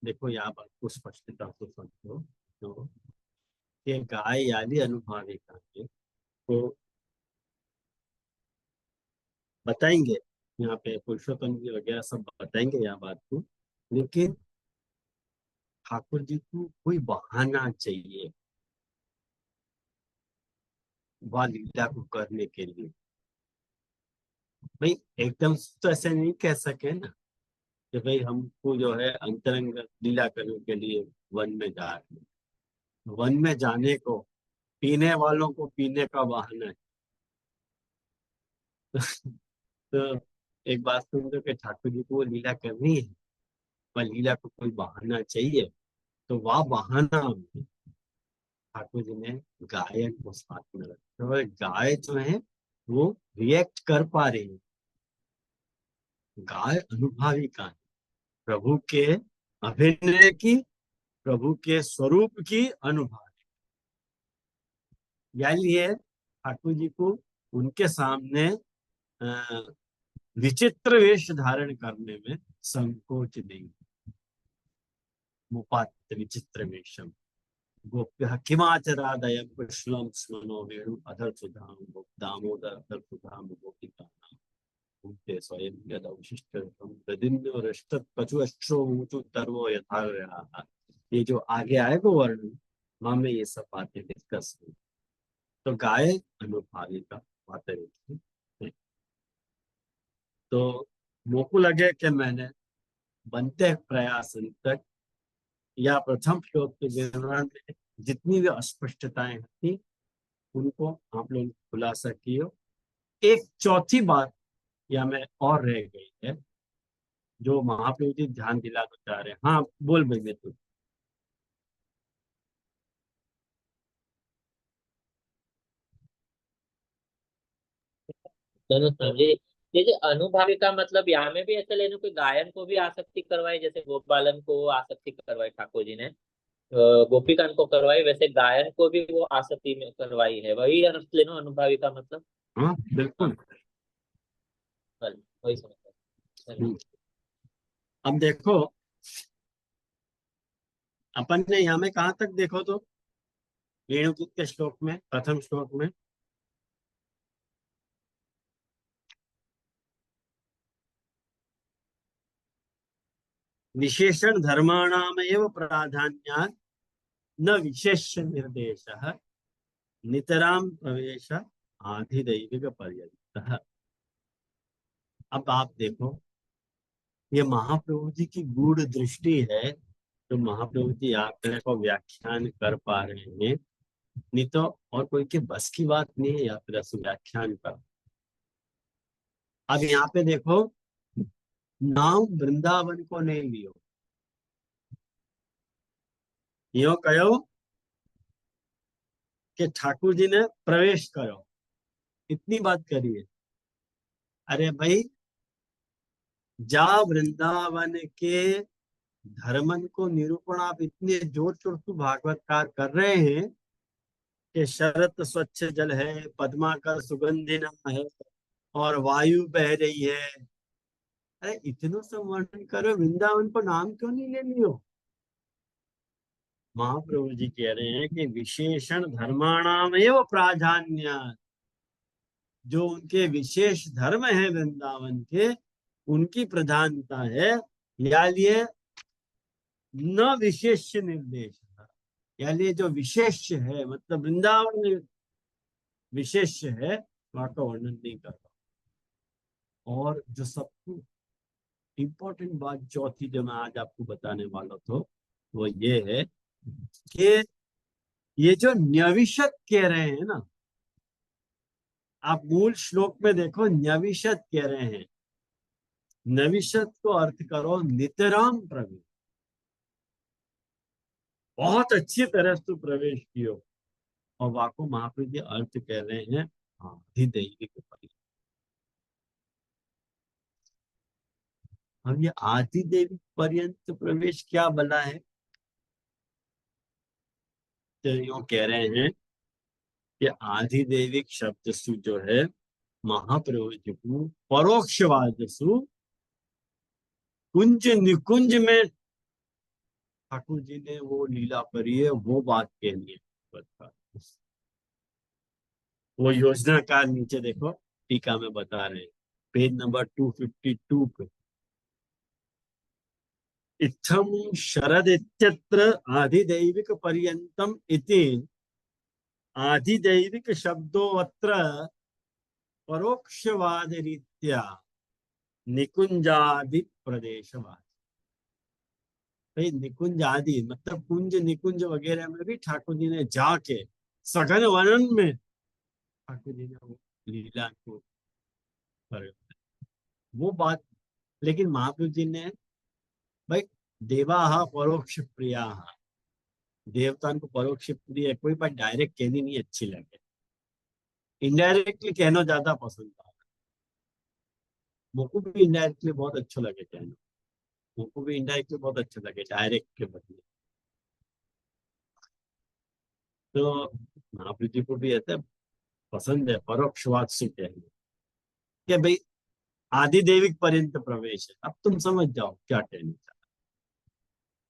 देखो यहाँ बात को स्पष्टता से समझो तो कि गाय यानी अनुभाविका है, तो बताएंगे यहाँ पे पुरुषोत्तम जी वगैरह सब बताएंगे यहाँ बात को। लेकिन ठाकुर जी को कोई बहाना चाहिए वह लीला को करने के लिए। भाई एकदम से तो ऐसे नहीं कह सके ना कि भाई हमको जो है अंतरंग लीला करने के लिए वन में जा रहे हैं। वन में जाने को पीने वालों को पीने का बहाना है। तो एक बात सुन लो कि ठाकुर जी को वो लीला करनी है, पर लीला को कोई बहाना चाहिए, तो वह बहाना में ठाकुर जी ने गायन को साथ में रखा। और गाय जो है वो रिएक्ट कर पा रही है, गाय अनुभाविका है प्रभु के अभिनय की, प्रभु के स्वरूप की अनुभव। यानी ये ठाकुर जी को उनके सामने विचित्र वेश धारण करने में संकोच नहीं। मुपात विचित्र वेशम गोप्य किमाचरादयं कृष्णं स्मनो वेणु अधर सुधाम दामोदर अधर सुधाम गोपिका भूते स्वयं यद अवशिष्टम प्रदिन्योरष्टत् पशुअश्रो ऊंचु तरवो यथार्याः। ये जो आगे आएगा वर्णन वहां में ये सब बातें डिस्कस हुई। तो गाय अनुभाविका बातें होती है। तो मोको लगे कि मैंने बनते प्रयास तक या प्रथम श्लोक के विवरण में जितनी भी अस्पष्टताएं थी उनको आप लोग खुलासा किए। एक चौथी बात या में और रह गई है जो महाप्रभु जी ध्यान दिलाना चाह रहे हैं। हाँ बोल भाई मैं तू। दोनों समझे। जैसे अनुभाविका मतलब यहाँ में भी ऐसा लेना, कोई गायन को भी आसक्ति करवाई, जैसे गोपालन को आसक्ति करवाई ठाकुर जी ने, गोपीकान को करवाई, वैसे गायन को भी वो आसक्ति में करवाई है, वही अर्थ लेना अनुभाविका मतलब। हाँ हाँ, बिल्कुल। चल, वही समझ। हम्म। अब देखो अपन ने यहाँ में कहाँ तक देखो तो रेणुकूट के श्लोक में प्रथम श्लोक में विशेषण धर्माणामेव प्राधान्यात् न विशेष निर्देश नितराम प्रवेश आधिदैविक पर्यंत। अब आप देखो ये महाप्रभु जी की गूढ़ दृष्टि है, तो महाप्रभु जी यात्रा को व्याख्यान कर पा रहे हैं। नहीं तो और कोई के बस की बात नहीं है यात्रा से व्याख्यान कर। अब यहाँ पे देखो नाम वृंदावन को नहीं लियो, यो कहो कि ठाकुर जी ने प्रवेश करो, इतनी बात करिए। अरे भाई जा वृंदावन के धर्मन को निरूपण आप इतने जोर शोर से भागवतकार कर रहे हैं कि शरत स्वच्छ जल है, पद्माकर सुगंधिना है और वायु बह रही है। अरे इतनो सब वर्णन करो, वृंदावन को नाम क्यों नहीं ले लियो। महाप्रभु जी कह रहे हैं कि विशेषण धर्माणाम एवं प्राधान्य, जो उनके विशेष धर्म है वृंदावन के उनकी प्रधानता है। या लिए न विशेष निर्देश, या लिए जो विशेष है मतलब वृंदावन में विशेष है वहां का वर्णन नहीं कर रहा। और जो सबसे इम्पोर्टेंट बात चौथी जो मैं आज आपको बताने वाला था वो ये है कि ये जो न्यविशत कह रहे हैं ना, आप मूल श्लोक में देखो न्यविशत कह रहे हैं। नविशत को अर्थ करो नितराम प्रवेश, बहुत अच्छी तरह से प्रवेश कियो। और वाको महाप्रभु जी अर्थ कह रहे हैं हाँ अधिदैविक। अब ये आदि देवी पर्यंत प्रवेश क्या बला है? तो यूं कह रहे हैं कि आदि देविक शब्द सु जो है महाप्रभु जी को परोक्षवाद सु कुंज निकुंज में ठाकुर जी ने वो लीला करी है, वो बात कहनी है बता। वो योजनाकार नीचे देखो टीका में बता रहे हैं, पेज नंबर 252 पे। इत्थम शरद इत्यत्र आधिदैविक पर्यंतम इति आधिदैविक शब्दो अत्र परोक्षवाद रीत्या निकुंजादि प्रदेशवाद। भाई निकुंज आदि मतलब कुंज निकुंज वगैरह में भी ठाकुर जी ने जाके सघन वर्णन में ठाकुर जी ने वो लीला को कर वो बात। लेकिन महाप्रभु जी ने भाई देवा परोक्ष प्रिया, देवता को परोक्ष प्रिय, कोई बात डायरेक्ट कहनी नहीं अच्छी लगे, इनडायरेक्टली कहना ज्यादा पसंद था। मुझको भी इनडायरेक्टली बहुत अच्छा लगे कहना, मुझको भी इनडायरेक्टली बहुत अच्छा लगे डायरेक्ट के बदले। तो महाप्रभु जी को भी ऐसा पसंद है परोक्षवाद से कहना कि भाई आदि देविक पर्यंत प्रवेश है। अब तुम समझ जाओ क्या कहना चाहता,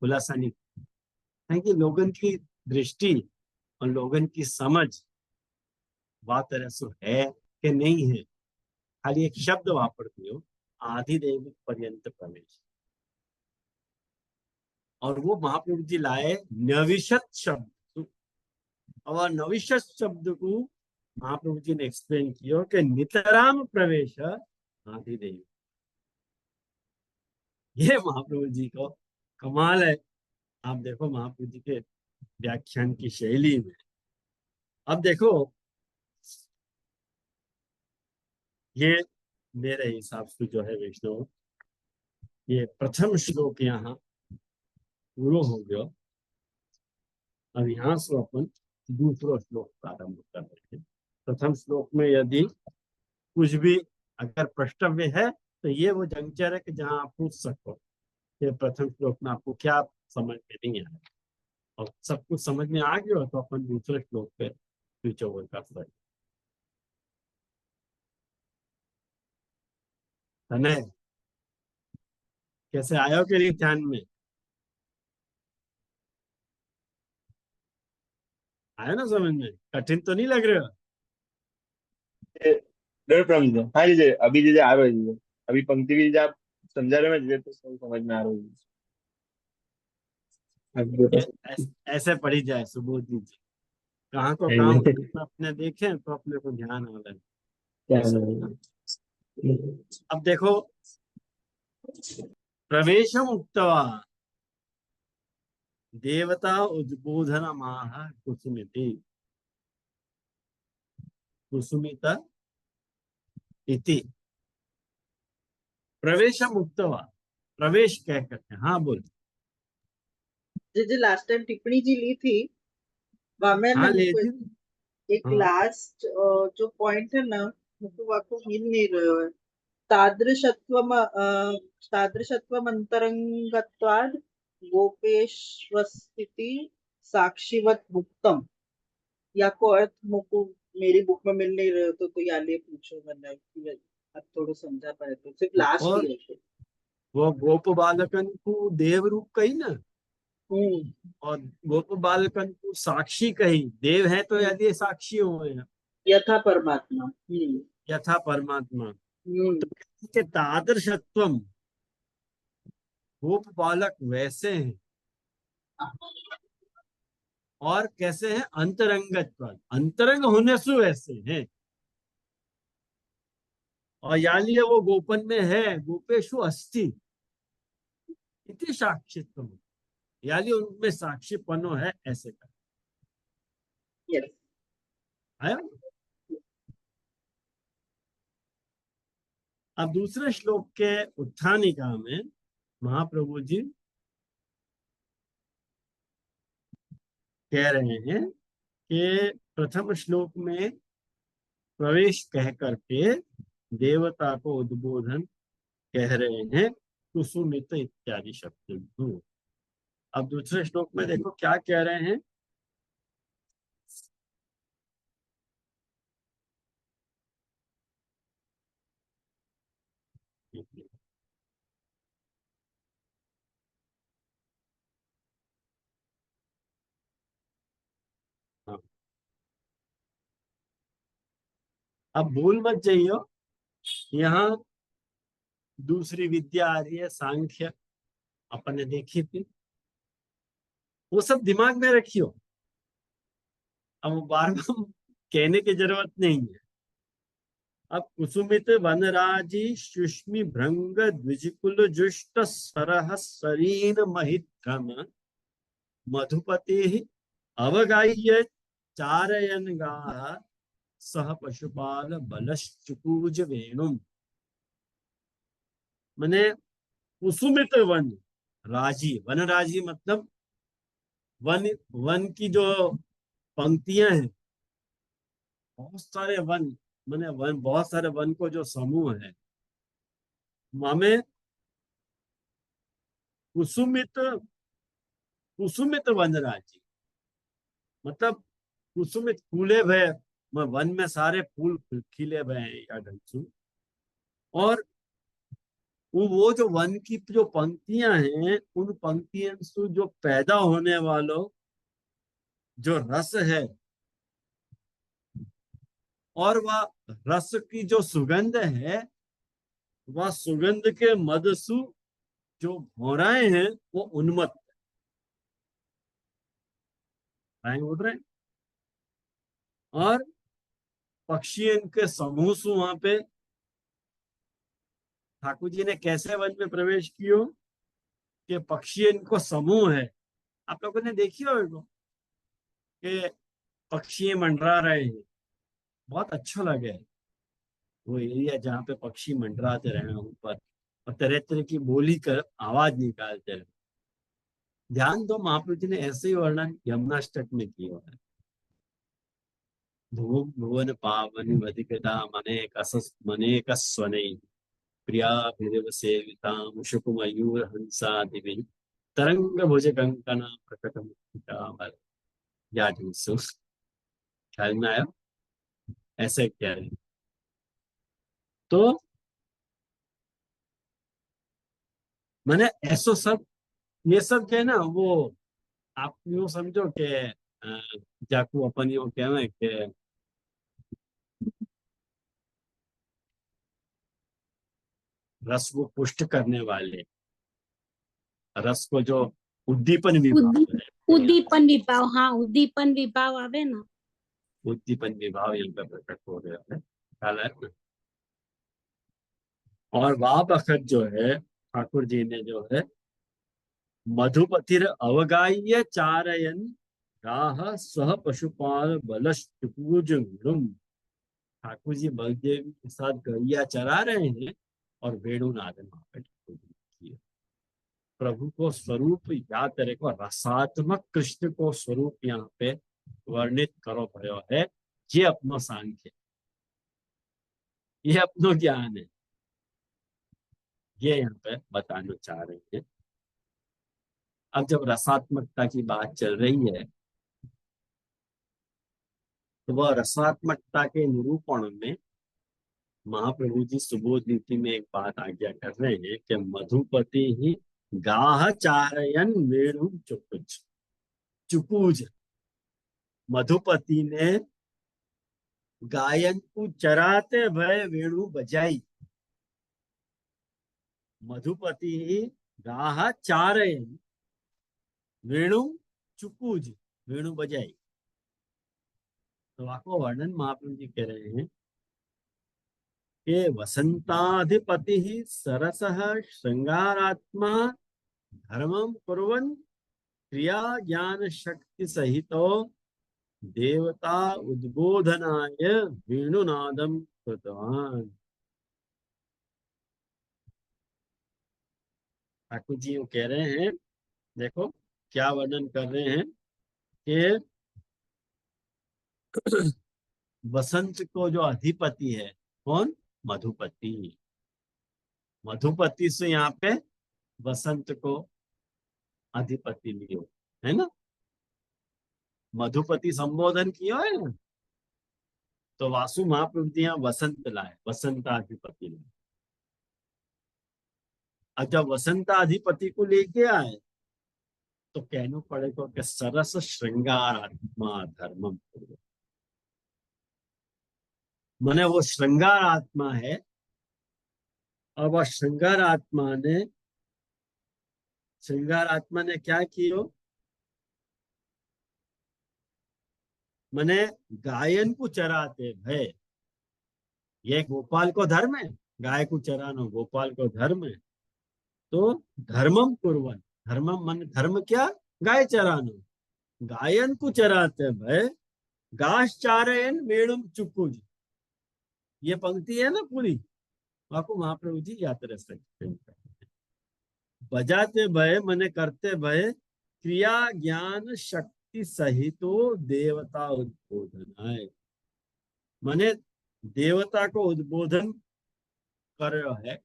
खुलासा नहीं है कि लोगन की दृष्टि और लोगन की समझ बात रसो है कि नहीं है, खाली एक शब्द वापरती हो आदि देविक पर्यंत प्रवेश। और वो महाप्रभु जी लाए नविशत शब्द, और नविशत शब्द को महाप्रभु जी ने एक्सप्लेन किया कि नितराम प्रवेश आदि देवी। ये महाप्रभु जी को कमाल है। आप देखो महाप्रभु जी के व्याख्यान की शैली में। अब देखो ये मेरे हिसाब से जो है वैष्णव, ये प्रथम श्लोक यहाँ पूरा हो गया। अब यहाँ से अपन दूसरा श्लोक प्रारंभ कर रहे हैं। प्रथम श्लोक में यदि कुछ भी अगर प्रश्नव्य है तो ये वो जंक्चर है कि जहाँ आप पूछ सको कि प्रथम श्लोक में आपको क्या समझ में नहीं आया, और सब कुछ समझ में आ गया तो अपन दूसरे श्लोक पे स्विच ओवर कर सकते। तनय कैसे आयो के लिए ध्यान में आया ना, समझ में कठिन तो नहीं लग रहा? डर प्रॉब्लम है। हाँ जीजे, अभी जीजे आ रहे हैं जीजे, अभी पंक्ति भी जीजे आप समझा रहे हो ना जीजे, तो सब समझ में आ रहा है ऐसे पढ़ी जाए सुबोध जी, कहाँ को काम जीजे। अपने देखें तो अपने को ध्यान आ रहा क्या है। है? अब देखो प्रवेशम उक्तवा देवता उद्बोधन माह कुसुमिति कुसुमित इति। प्रवेशम उक्तवा, प्रवेश कह करके, हाँ बोल। जो लास्ट टाइम टिप्पणी जी ली थी वहां हाँ ना ले मुझको जी। एक हाँ लास्ट जो पॉइंट है ना, मुझको आपको मिल नहीं रहा है। तादृशत्वम तादृशत्वम अंतरंगत्वाद गोपेश्वस्तिति साक्षीवत मुक्तम। या को अर्थ मुझको मेरी बुक में मिल नहीं रहे तो या लिए पूछो, मैंने अब थोड़ा समझा पाए तो सिर्फ लास्ट और ही है। वो गोप बालकन को देव रूप कही ना, हम्म और गोप बालकन को साक्षी कही। देव है तो यदि साक्षी हुए हैं यथा परमात्मा। यथा परमात्मा। हम्म के तादृशत्वम, गोप बालक वैसे हैं और कैसे हैं, अंतरंगत्व, अंतरंग होने से वैसे हैं। और यानी वो गोपन में है, गोपेशु अस्ति इति साक्षित्व, यानी उनमें साक्षीपनो है, ऐसे का यस। है। अब दूसरे श्लोक के उत्थानिका में महाप्रभु जी कह रहे हैं कि प्रथम श्लोक में प्रवेश कह करके देवता को उद्बोधन कह रहे हैं, कुसुमित इत्यादि शब्द। अब दूसरे श्लोक में देखो क्या कह रहे हैं। हाँ, अब भूल मत जाइयो, यहाँ दूसरी विद्या आ रही है सांख्य, अपन ने देखी थी, वो सब दिमाग में रखियो। अब बार बार कहने की जरूरत नहीं है। अब कुसुमित वनराजी सुष्मि भृंग द्विजकुल जुष्ट सरह सरीन महित्रम मधुपति अवगाह्य चारयन गाः सह पशुपाल बलश्चुकूज वेणुम। मने कुसुमित वन राजी, वन राजी मतलब वन, वन की जो पंक्तियां हैं, बहुत सारे वन, मैंने वन, बहुत सारे वन को जो समूह है, मामे कुसुमित, कुसुमित वन राजी मतलब कुसुमित फूले हुए वन में सारे फूल खिले हुए हैं या ढंग से। और वो जो वन की जो पंक्तियां हैं, उन पंक्तियों से जो पैदा होने वालों जो रस है, और वह रस की जो सुगंध है, वह सुगंध के मदसु जो भौराएं हैं वो उन्मत्त उड़ रहे हैं। और पक्षी इनके समूह से वहां पे ठाकुर जी ने कैसे वन में प्रवेश कियो कि पक्षी इनको समूह है। आप लोगों ने देखी होगा कि पक्षी मंडरा रहे हैं, बहुत अच्छा लगे वो एरिया जहाँ पे पक्षी मंडराते रहे ऊपर और तरह तरह की बोली कर आवाज निकालते रहे। ध्यान दो, महाप्रभु जी ने ऐसे ही वर्णन यमुनाष्टक में किया है। भुवन भुवन पावनि वधिकता मनेक स्वनै प्रिया भिरव सेविता मुशुकुमयूर हंसा दिवि तरंग भुज कंकना प्रकटम ख्याल में आया ऐसे क्या है। तो मैंने ऐसो सब, ये सब जो है ना, वो आप यूं समझो कि जाकू अपन यूं कहवे कि रस को पुष्ट करने वाले, रस को जो उद्दीपन विभाव है, उद्दीपन विभाव, हाँ उद्दीपन विभाव आवे ना, उद्दीपन विभाव यहाँ पे प्रकट हो गया है, ख्याल है ना? और वह बखत जो है ठाकुर जी ने जो है मधुपतिर अवगाह्य चारयन राह सह पशुपाल बलश्चुकूज गुणुम। ठाकुर जी बलदेव के साथ गैया चरा रहे हैं और वेणुनादन वहां पे ठाकुर जी ने किए। प्रभु को स्वरूप या तरह को रसात्मक कृष्ण को स्वरूप यहाँ पे वर्णित करो भयो है। ये अपनो सांख्य, ये अपनो ज्ञान है, ये यहाँ पे बताना चाह रहे हैं। अब जब रसात्मकता की बात चल रही है तो वह रसात्मकता के निरूपण में महाप्रभु जी सुबोध नीति में एक बात आज्ञा कर रहे हैं कि मधुपति ही गाह चारयन वेणु चुकुज। चुकुज मधुपति ने गायन को चराते भय वेणु बजाई। मधुपति ही गाह चारयन वेणु चुकुज, वेणु बजाई। तो आपको वर्णन महाप्रभु जी कह रहे हैं कि वसंताधिपति ही सरसः श्रृंगारात्मा धर्मम कुर्वन् क्रिया ज्ञान शक्ति सहितो देवता उद्बोधनाय वेणुनादम कृतवान। ठाकुर जी वो कह रहे हैं, देखो क्या वर्णन कर रहे हैं कि वसंत को जो अधिपति है कौन? मधुपति। मधुपति से यहाँ पे वसंत को अधिपति लियो, है ना, मधुपति संबोधन किया है ना, तो वासु महाप्रभु जी यहाँ वसंत लाए, वसंताधिपति लाए। अब जब वसंताधिपति को लेके आए तो कहना पड़ेगा कि सरस श्रृंगार आत्मा धर्मम, माने वो श्रृंगार आत्मा है, और वह श्रृंगार आत्मा ने क्या किया, मने गायन को चराते भय, ये गोपाल को धर्म है, गाय को चराना गोपाल को धर्म है, तो धर्मम कुर्वन, धर्मम मन धर्म क्या, गाय चराना, गायन को चराते भय घास चारयन वेणुम चुकुज, ये पंक्ति है ना पूरी, आपको महाप्रभु जी याद रह सकते हैं। बजाते भय मने करते भय क्रिया ज्ञान शक्ति सहितो देवता उद्बोधन है, मने देवता को उद्बोधन कर है,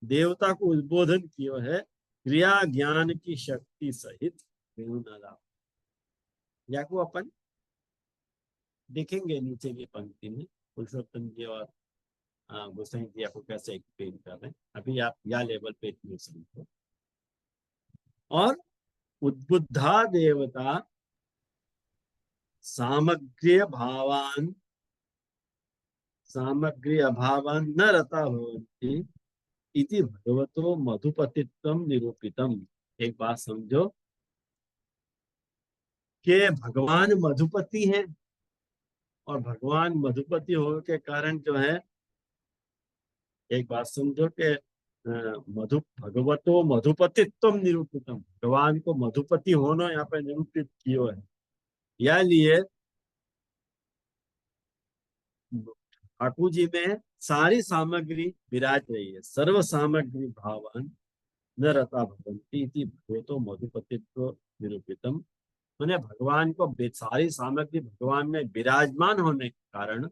देवता को उद्बोधन किया है क्रिया ज्ञान की शक्ति सहित। या को अपन देखेंगे नीचे की पंक्ति में पुरुषोत्तम जी और गोसाई जी आपको कैसे एक्सप्लेन कर रहे हैं, अभी आप या लेवल पे इतने समझो। और उद्बुद्धा देवता सामग्री अभावान न रता भवन्ति इति भगवतो मधुपतित्वम निरूपितम। एक बात समझो कि भगवान मधुपति हैं, और भगवान मधुपति होने के कारण जो है, एक बात समझो कि भगवतो मधुपतित्व निरूपितम, भगवान को मधुपति होना यहाँ पे निरूपित किया है। या लिए ठाकुर जी में सारी सामग्री विराज रही है, सर्व सामग्री भावान न रता भवन्ति इति भगवतो मधुपतित्व निरूपितम, मैंने भगवान को सारी सामग्री भगवान में विराजमान होने के कारण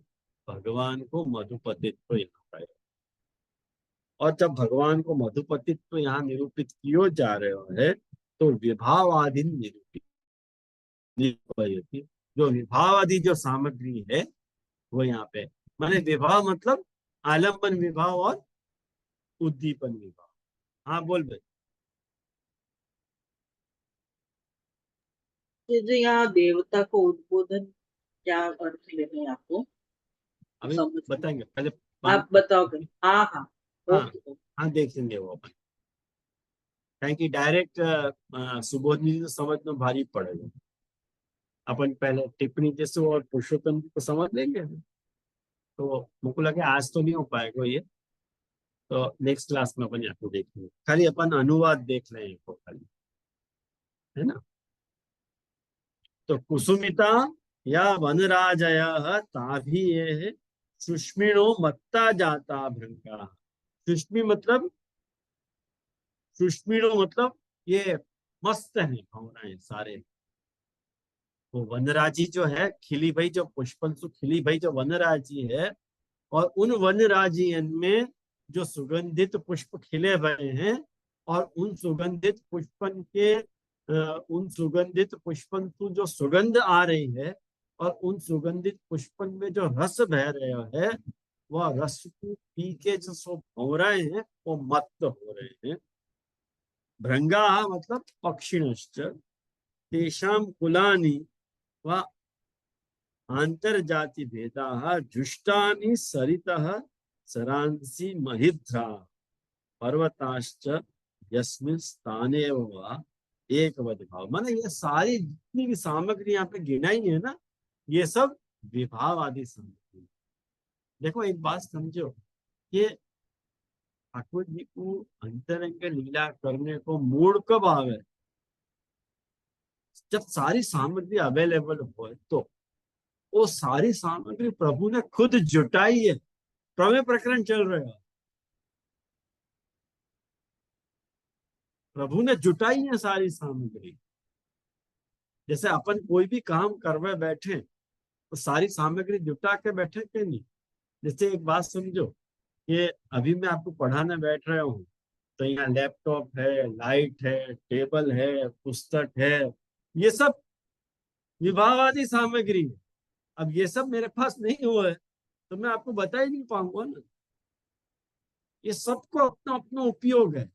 भगवान को मधुपतित्व यहाँ पाया। और जब भगवान को मधुपतित्व यहाँ निरूपित किया जा रहे है तो विभावाधीन निरूपित, जो विभावादि जो सामग्री है वो यहाँ पे, माने विभाव मतलब आलम्बन विभाव और उद्दीपन विभाव। हाँ बोल भाई। ये जो यहाँ देवता को उद्बोधन क्या अर्थ लेते हैं आपको अभी समझ में? बताएंगे, पहले आप बताओगे। हाँ हाँ हाँ ओके। हाँ देखेंगे वो अपन, क्योंकि डायरेक्ट सुबोधनी जी समझ में भारी पड़ेगा। अपन पहले टिप्पणी जैसे और पुरुषोत्तम को समझ लेंगे, तो मुझको लगे आज तो नहीं हो पाएगा ये, तो नेक्स्ट क्लास में अपन आपको देखेंगे। खाली अपन अनुवाद देख रहे हैं खाली, है ना। तो कुसुमिता या वनराजय ताभी ये सुष्मिणो मत्ता जाता भृंगा, सुष्मिणो मतलब ये मस्त है, भंवराएं सारे। वो वनराजी जो है खिली भाई, जो पुष्पंशु खिली भाई जो वनराजी है, और उन वनराजियन में जो सुगंधित पुष्प खिले हुए हैं, और उन सुगंधित पुष्पन को जो सुगंध आ रही है, और उन सुगंधित पुष्पन में जो रस बह रहा है, वह रस को पी के जो सो भंवराए हैं वो मत्त हो रहे हैं। भृंगा मतलब पक्षिणश्च तेषां कुलानि व आंतरजाति भेदा जुष्टानि सरितः सरांसि महिद्रा पर्वताश्च यस्मिन् स्थाने वा एक विभाव। माने ये सारी जितनी भी सामग्री यहाँ पे गिनाई है ना, ये सब विभाव आदि सामग्री। देखो एक बात समझो कि ठाकुर जी को अंतरंग लीला करने को मूड कब आवे, जब सारी सामग्री अवेलेबल हो। तो वो सारी सामग्री प्रभु ने खुद जुटाई है, प्रमेय प्रकरण चल रहा है, प्रभु ने जुटाई है सारी सामग्री। जैसे अपन कोई भी काम करवे बैठे तो सारी सामग्री जुटा के बैठे के नहीं। जैसे एक बात समझो कि अभी मैं आपको पढ़ाने बैठ रहा हूँ, तो यहाँ लैपटॉप है, लाइट है, टेबल है, पुस्तक है, ये सब विवाहादि सामग्री है। अब ये सब मेरे पास नहीं हुआ है तो मैं आपको बता ही नहीं पाऊंगा ना। ये सबको अपना अपना उपयोग है।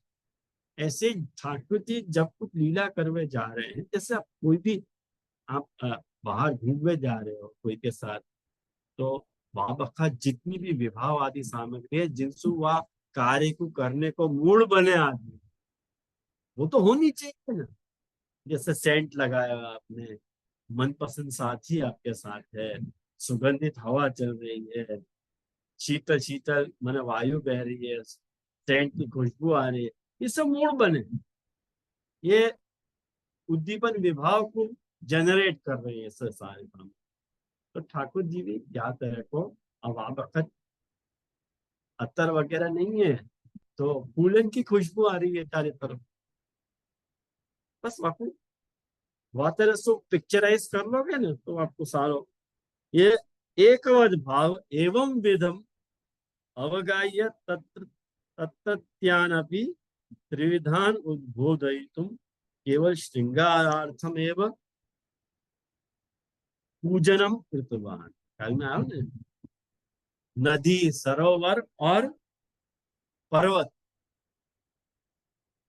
ऐसे ही ठाकुर जी जब कुछ लीला करवे जा रहे हैं, जैसे आप कोई भी आप बाहर घूमने जा रहे हो कोई के साथ, तो वहां बखा जितनी भी विवाह आदि सामग्री है जिनसे वह कार्य को करने को मूड बने आदमी, वो तो होनी चाहिए ना। जैसे सेंट लगाया आपने, मनपसंद साथी आपके साथ है, सुगंधित हवा चल रही है, शीतल शीतल माने वायु बह रही है, सेंट की खुशबू आ रही है, ये सब मूड बने, ये उद्दीपन विभाव को जनरेट कर रहे हैं ऐसे सारे काम। तो ठाकुर जी भी क्या तरह को, अब आप वक्त अत्तर वगैरह नहीं है तो फूलन की खुशबू आ रही है चारों तरफ, बस वाकई वह तरह से पिक्चराइज कर लोगे ना तो आपको सारो ये एकवद भाव एवं विधम अवगाह्य तत्र तत्त्यानपि त्रिविधान उद्बोधयितुं केवल श्रृंगारार्थम एवं पूजनम कृतवान। ख्याल में आओ ना, नदी, सरोवर और पर्वत,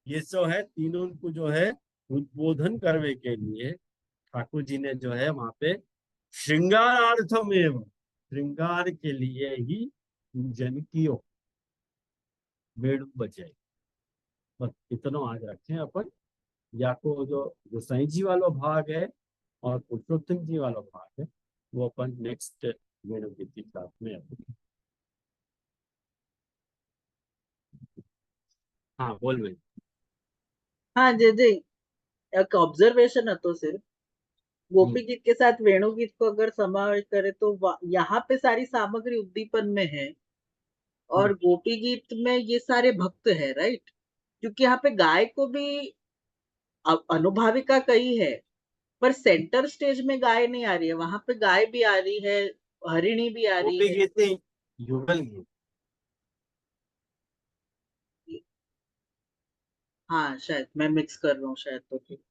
ये जो है तीनों को जो है उद्बोधन करने के लिए ठाकुर जी ने जो है वहां पे श्रृंगारार्थम एवं, श्रृंगार के लिए ही पूजन कियो, वेणु बजाई। बस इतना आज रखें अपन, या को जो गोसाई जी वाला भाग है और पुरुषोत्तम जी वाला भाग है वो अपन नेक्स्ट वेणु गीति क्लास में अपन। हाँ बोल भाई। हाँ जी जी, एक ऑब्जर्वेशन है तो सिर्फ गोपी गीत के साथ वेणु गीत को अगर समावेश करें तो यहाँ पे सारी सामग्री उद्दीपन में है और गोपी गीत में ये सारे भक्त है, राइट? क्योंकि यहाँ पे गाय को भी अनुभाविका कही है, पर सेंटर स्टेज में गाय नहीं आ रही है, वहां पे गाय भी आ रही है, हरिणी भी आ रही गोपी है। गीत नहीं, युगल गीत। हाँ शायद मैं मिक्स कर रहा हूँ शायद, तो ठीक।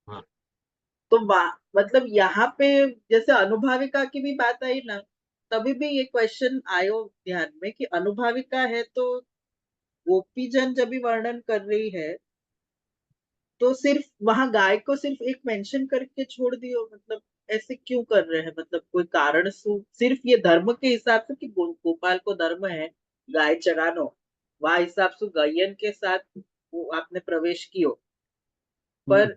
हाँ तो मतलब यहाँ पे जैसे अनुभाविका की भी बात आई ना, तभी भी ये क्वेश्चन आयो ध्यान में कि अनुभाविका है तो गोपीजन जब भी वर्णन कर रही है तो सिर्फ वहां गाय को सिर्फ एक मेंशन करके छोड़ दियो, मतलब ऐसे क्यों कर रहे हैं? मतलब कोई कारण सिर्फ ये धर्म के हिसाब से कि गोपाल को धर्म है गाय चरानो, वह हिसाब से गायन के साथ वो आपने प्रवेश कियो, पर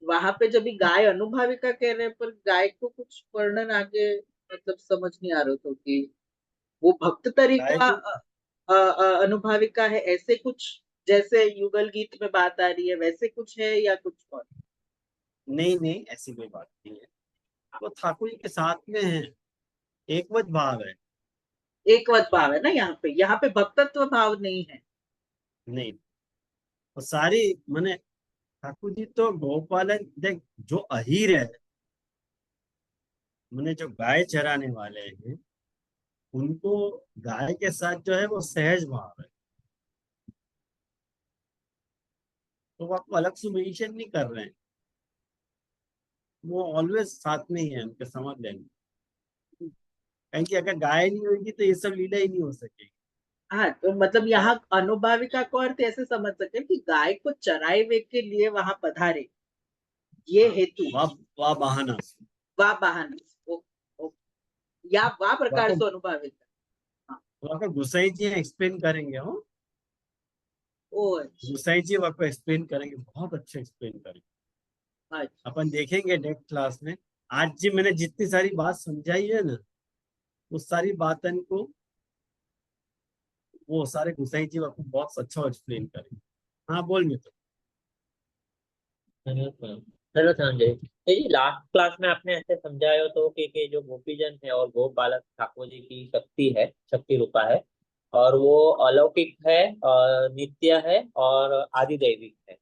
वहां पे जब भी गाय अनुभाविका कह रहे हैं पर गाय को कुछ वर्णन आगे मतलब समझ नहीं आ रहा था कि वो भक्त गाय तरीका को अनुभाविका है, ऐसे कुछ जैसे युगल गीत में बात आ रही है वैसे कुछ है या कुछ और? नहीं नहीं, ऐसी कोई बात नहीं है, वो ठाकुर जी के साथ में है, एकवच भाव है। एकवत भाव है ना यहाँ पे भक्तत्व भाव नहीं है। नहीं, वो सारी माने ठाकुर जी तो गौपालन देख, जो अहीर है माने जो गाय चराने वाले हैं उनको गाय के साथ जो है वो सहज भाव है, तो वो आपको अलग से मेंशन नहीं कर रहे हैं, वो ऑलवेज साथ में ही है, उनके समझ लेंगे। कहीं कि अगर गाय नहीं होगी तो ये सब लीला ही नहीं हो सकेगी। हाँ तो मतलब यहाँ अनुभाविका को अर्थ ऐसे समझ सकते हैं कि गाय को चराए वे के लिए वहां पधारे, ये हेतु वाह बहाना, वाह बहाना, या वाह प्रकार वाह से अनुभाविका। हाँ, को गुसाई जी एक्सप्लेन करेंगे हो, ओ अच्छा, गुसाई जी आपको एक्सप्लेन करेंगे, बहुत अच्छे एक्सप्लेन करेंगे। अच्छा। अपन देखेंगे नेक्स्ट क्लास में। आज जी मैंने जितनी सारी बात समझाई है ना, उस सारी बातन को वो सारे गुसाई जी आपको बहुत अच्छा एक्सप्लेन करेंगे। हाँ बोल मित्र। चलो संजय, ये लास्ट क्लास में आपने ऐसे समझाया तो कि जो गोपीजन है और गोप बालक ठाकुर जी की शक्ति है, शक्ति रूपा है, और वो अलौकिक है, नित्य है और आदिदैविक है।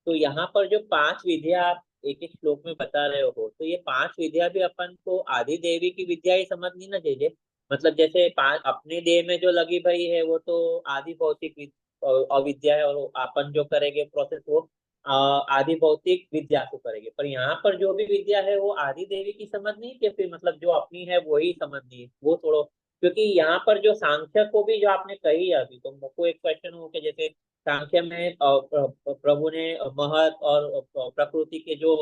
तो यहाँ पर जो 5 विधियां आप एक एक श्लोक में बता रहे हो, तो ये 5 विधियां भी अपन को आदि देवी की विद्या ही समझनी ना चाहिए? मतलब जैसे 5 अपने देह में जो लगी भई है वो तो आदि भौतिक अविद्या है, और अपन जो करेंगे प्रोसेस वो आदि भौतिक विद्या से करेंगे। पर यहाँ पर जो भी विद्या है वो आदि देवी की समझनी है कि फिर मतलब जो अपनी है वही समझनी है, वो छोड़ो। क्योंकि यहाँ पर जो सांख्य को भी जो आपने कही है अभी, तो मुझको एक क्वेश्चन हो कि जैसे सांख्य में प्रभु ने महत और प्रकृति के जो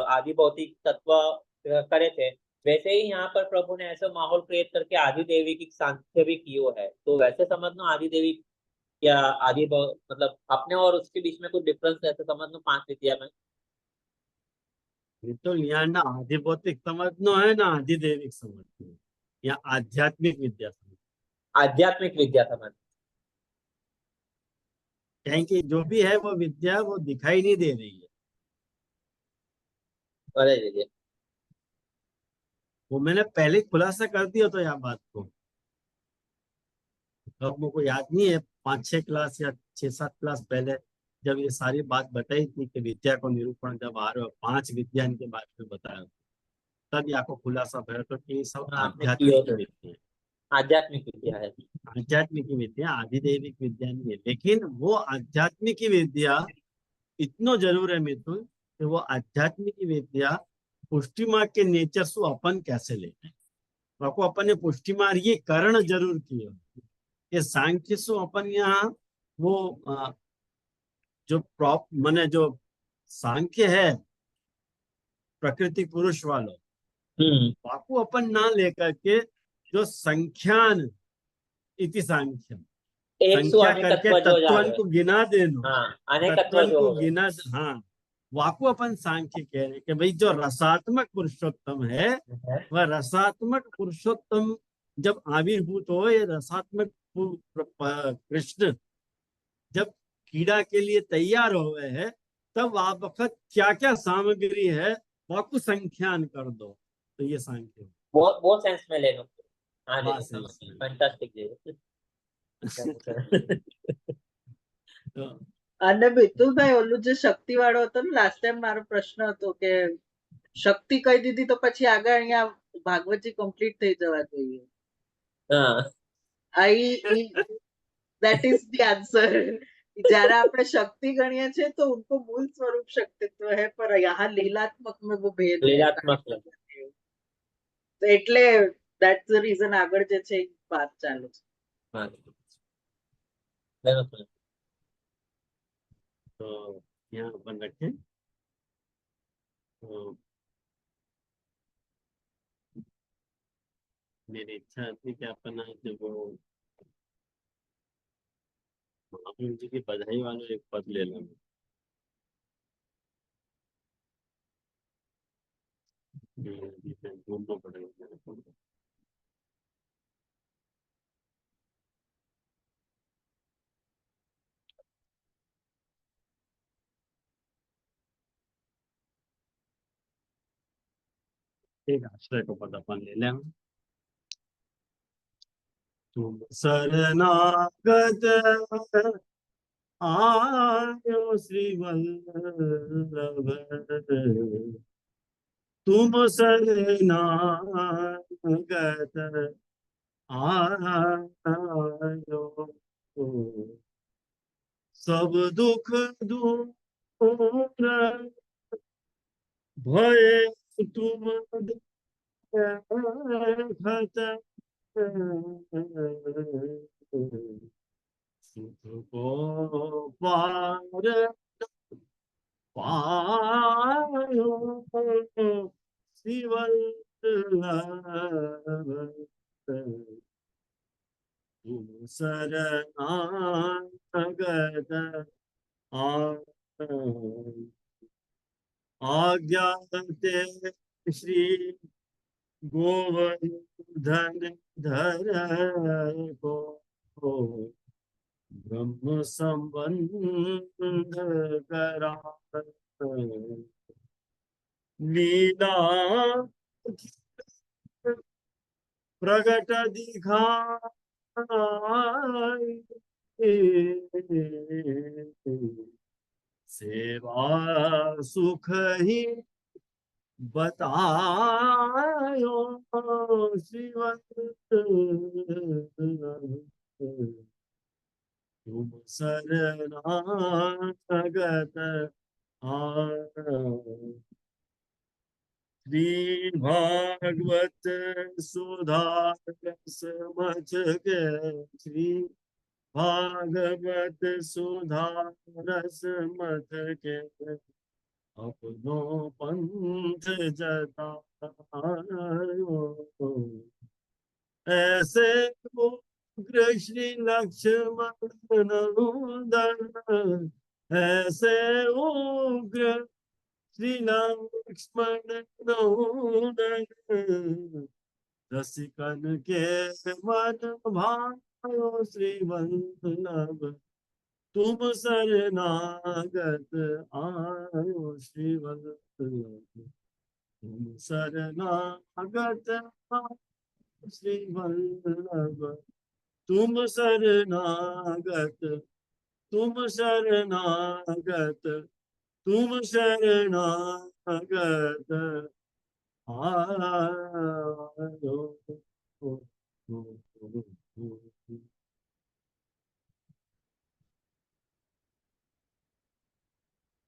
आदि भौतिक तत्व करे थे, वैसे ही यहाँ पर प्रभु ने ऐसा माहौल क्रिएट करके आदि देवी की सांख्य भी कियो है। तो वैसे समझना आदि देवी या मतलब अपने और उसके बीच में कुछ डिफरेंस ऐसे समझ लो 5 विद्या में। ये तो यहाँ ना आदि भौतिक समझनो है ना आदि दैविक समझनो है, या आध्यात्मिक विद्या समझ। आध्यात्मिक विद्या समझ। कहें कि जो भी है वो विद्या वो दिखाई नहीं दे रही है, अरे दीजिए। वो मैंने पहले ही खुलासा कर दिया तो यह बात को, अब मुझको याद नहीं है 5-6 क्लास या 6-7 क्लास पहले जब ये सारी बात बताई थी कि विद्या को निरूपण जब आ रहे हो 5 विद्या इनके बारे में बताया, तब ये आपको खुलासा भरा तो कि ये सब हाँ, आपने कियो आध्यात्मिक की तो विद्या है। आध्यात्मिक विद्या है। आध्यात्मिक की विद्या आधिदैविक विद्या नहीं है, लेकिन वो आध्यात्मिक की विद्या इतना जरूर है मिथुन कि वो आध्यात्मिक की विद्या पुष्टि मार्ग के नेचर से अपन कैसे लेते हैं, आपको अपन ने पुष्टि मार्ग ये करण जरूर किया। ये सांख्य सो अपन यहाँ वो जो प्रॉप माने जो सांख्य है प्रकृति पुरुष वालों, वाकु अपन ना लेकर के जो संख्यान इति सांख्यम, एक सु संख्या करके अनेकत्व जो तत्वन जावे। को गिना देनो, हाँ, अनेकत्व तत्वन जो को होवे। गिना, हाँ वाकु अपन सांख्य कह रहे हैं कि भाई जो रसात्मक पुरुषोत्तम है वह रसात्मक पुरुषोत्तम जब आविर्भूत हो, ये रसात्मक कृष्ण जब कीड़ा के लिए तैयार हो गए हैं, तब आप वक्त क्या क्या सामग्री है वाकु संख्यान कर दो, तो ये सांख्य वो सेंस में ले लो। हाँ हाँ जी, समझ सेंस गए। में। फैंटास्टिक जी। तो અને મિતુલભાઈ ઓલું જે શક્તિ વાળો હતો ને લાસ્ટ ટાઈમ મારો પ્રશ્ન હતો કે શક્તિ કહી દીધી તો પછી આગળ અહીંયા ભાગવતજી કમ્પ્લીટ થઈ જવા જોઈએ. हाँ, आई दैट इज द आंसर. जरा આપણે શક્તિ ગણીએ છીએ તો उनको मूल स्वरूप शक्तित्व है, पर यहाँ लीलात्मक में वो भेद है. लीलात्मक है। તો એટલે that's the reason આગળ જે છે એ વાત ચાલુ છે. हाँ, लेना सुनो। तो यहाँ अपन रखें, तो मेरी इच्छा थी कि अपन आज जब वो महावीर जी की बधाई वाला एक पद ले लें, ढूंढना पड़ेगा मेरे को। एक आश्रय को पद अपन ले लें। तुम शरणागत आयो श्री वल्लभ, तुम शरणागत आयो, सब दुख दूर भय तुम देखत, सुख को पार पायो श्री वल्लभ, तुम शरणागत आज्ञा ते श्री गोवर्धन धर को ब्रह्म संबंध करा, लीला प्रगट दिखाई, सेवा सुख ही बतायो श्रीवत्स, तुम शरणागत आयो। श्री भागवत सुधा रस मच के, श्री भागवत सुधा रस मथ के, अपनो पंथ जतायो। ऐसे उग्र श्री लक्ष्मण नंदन, ऐसे उग्र श्री लक्ष्मण नंदन, रसिकन के मन भायो श्री वल्लभ, तुम शरणागत आयो श्री वल्लभ, तुम शरणागत आयो श्री वल्लभ, तुम शरणागत, तुम शरणागत, तुम शरणागत आयो।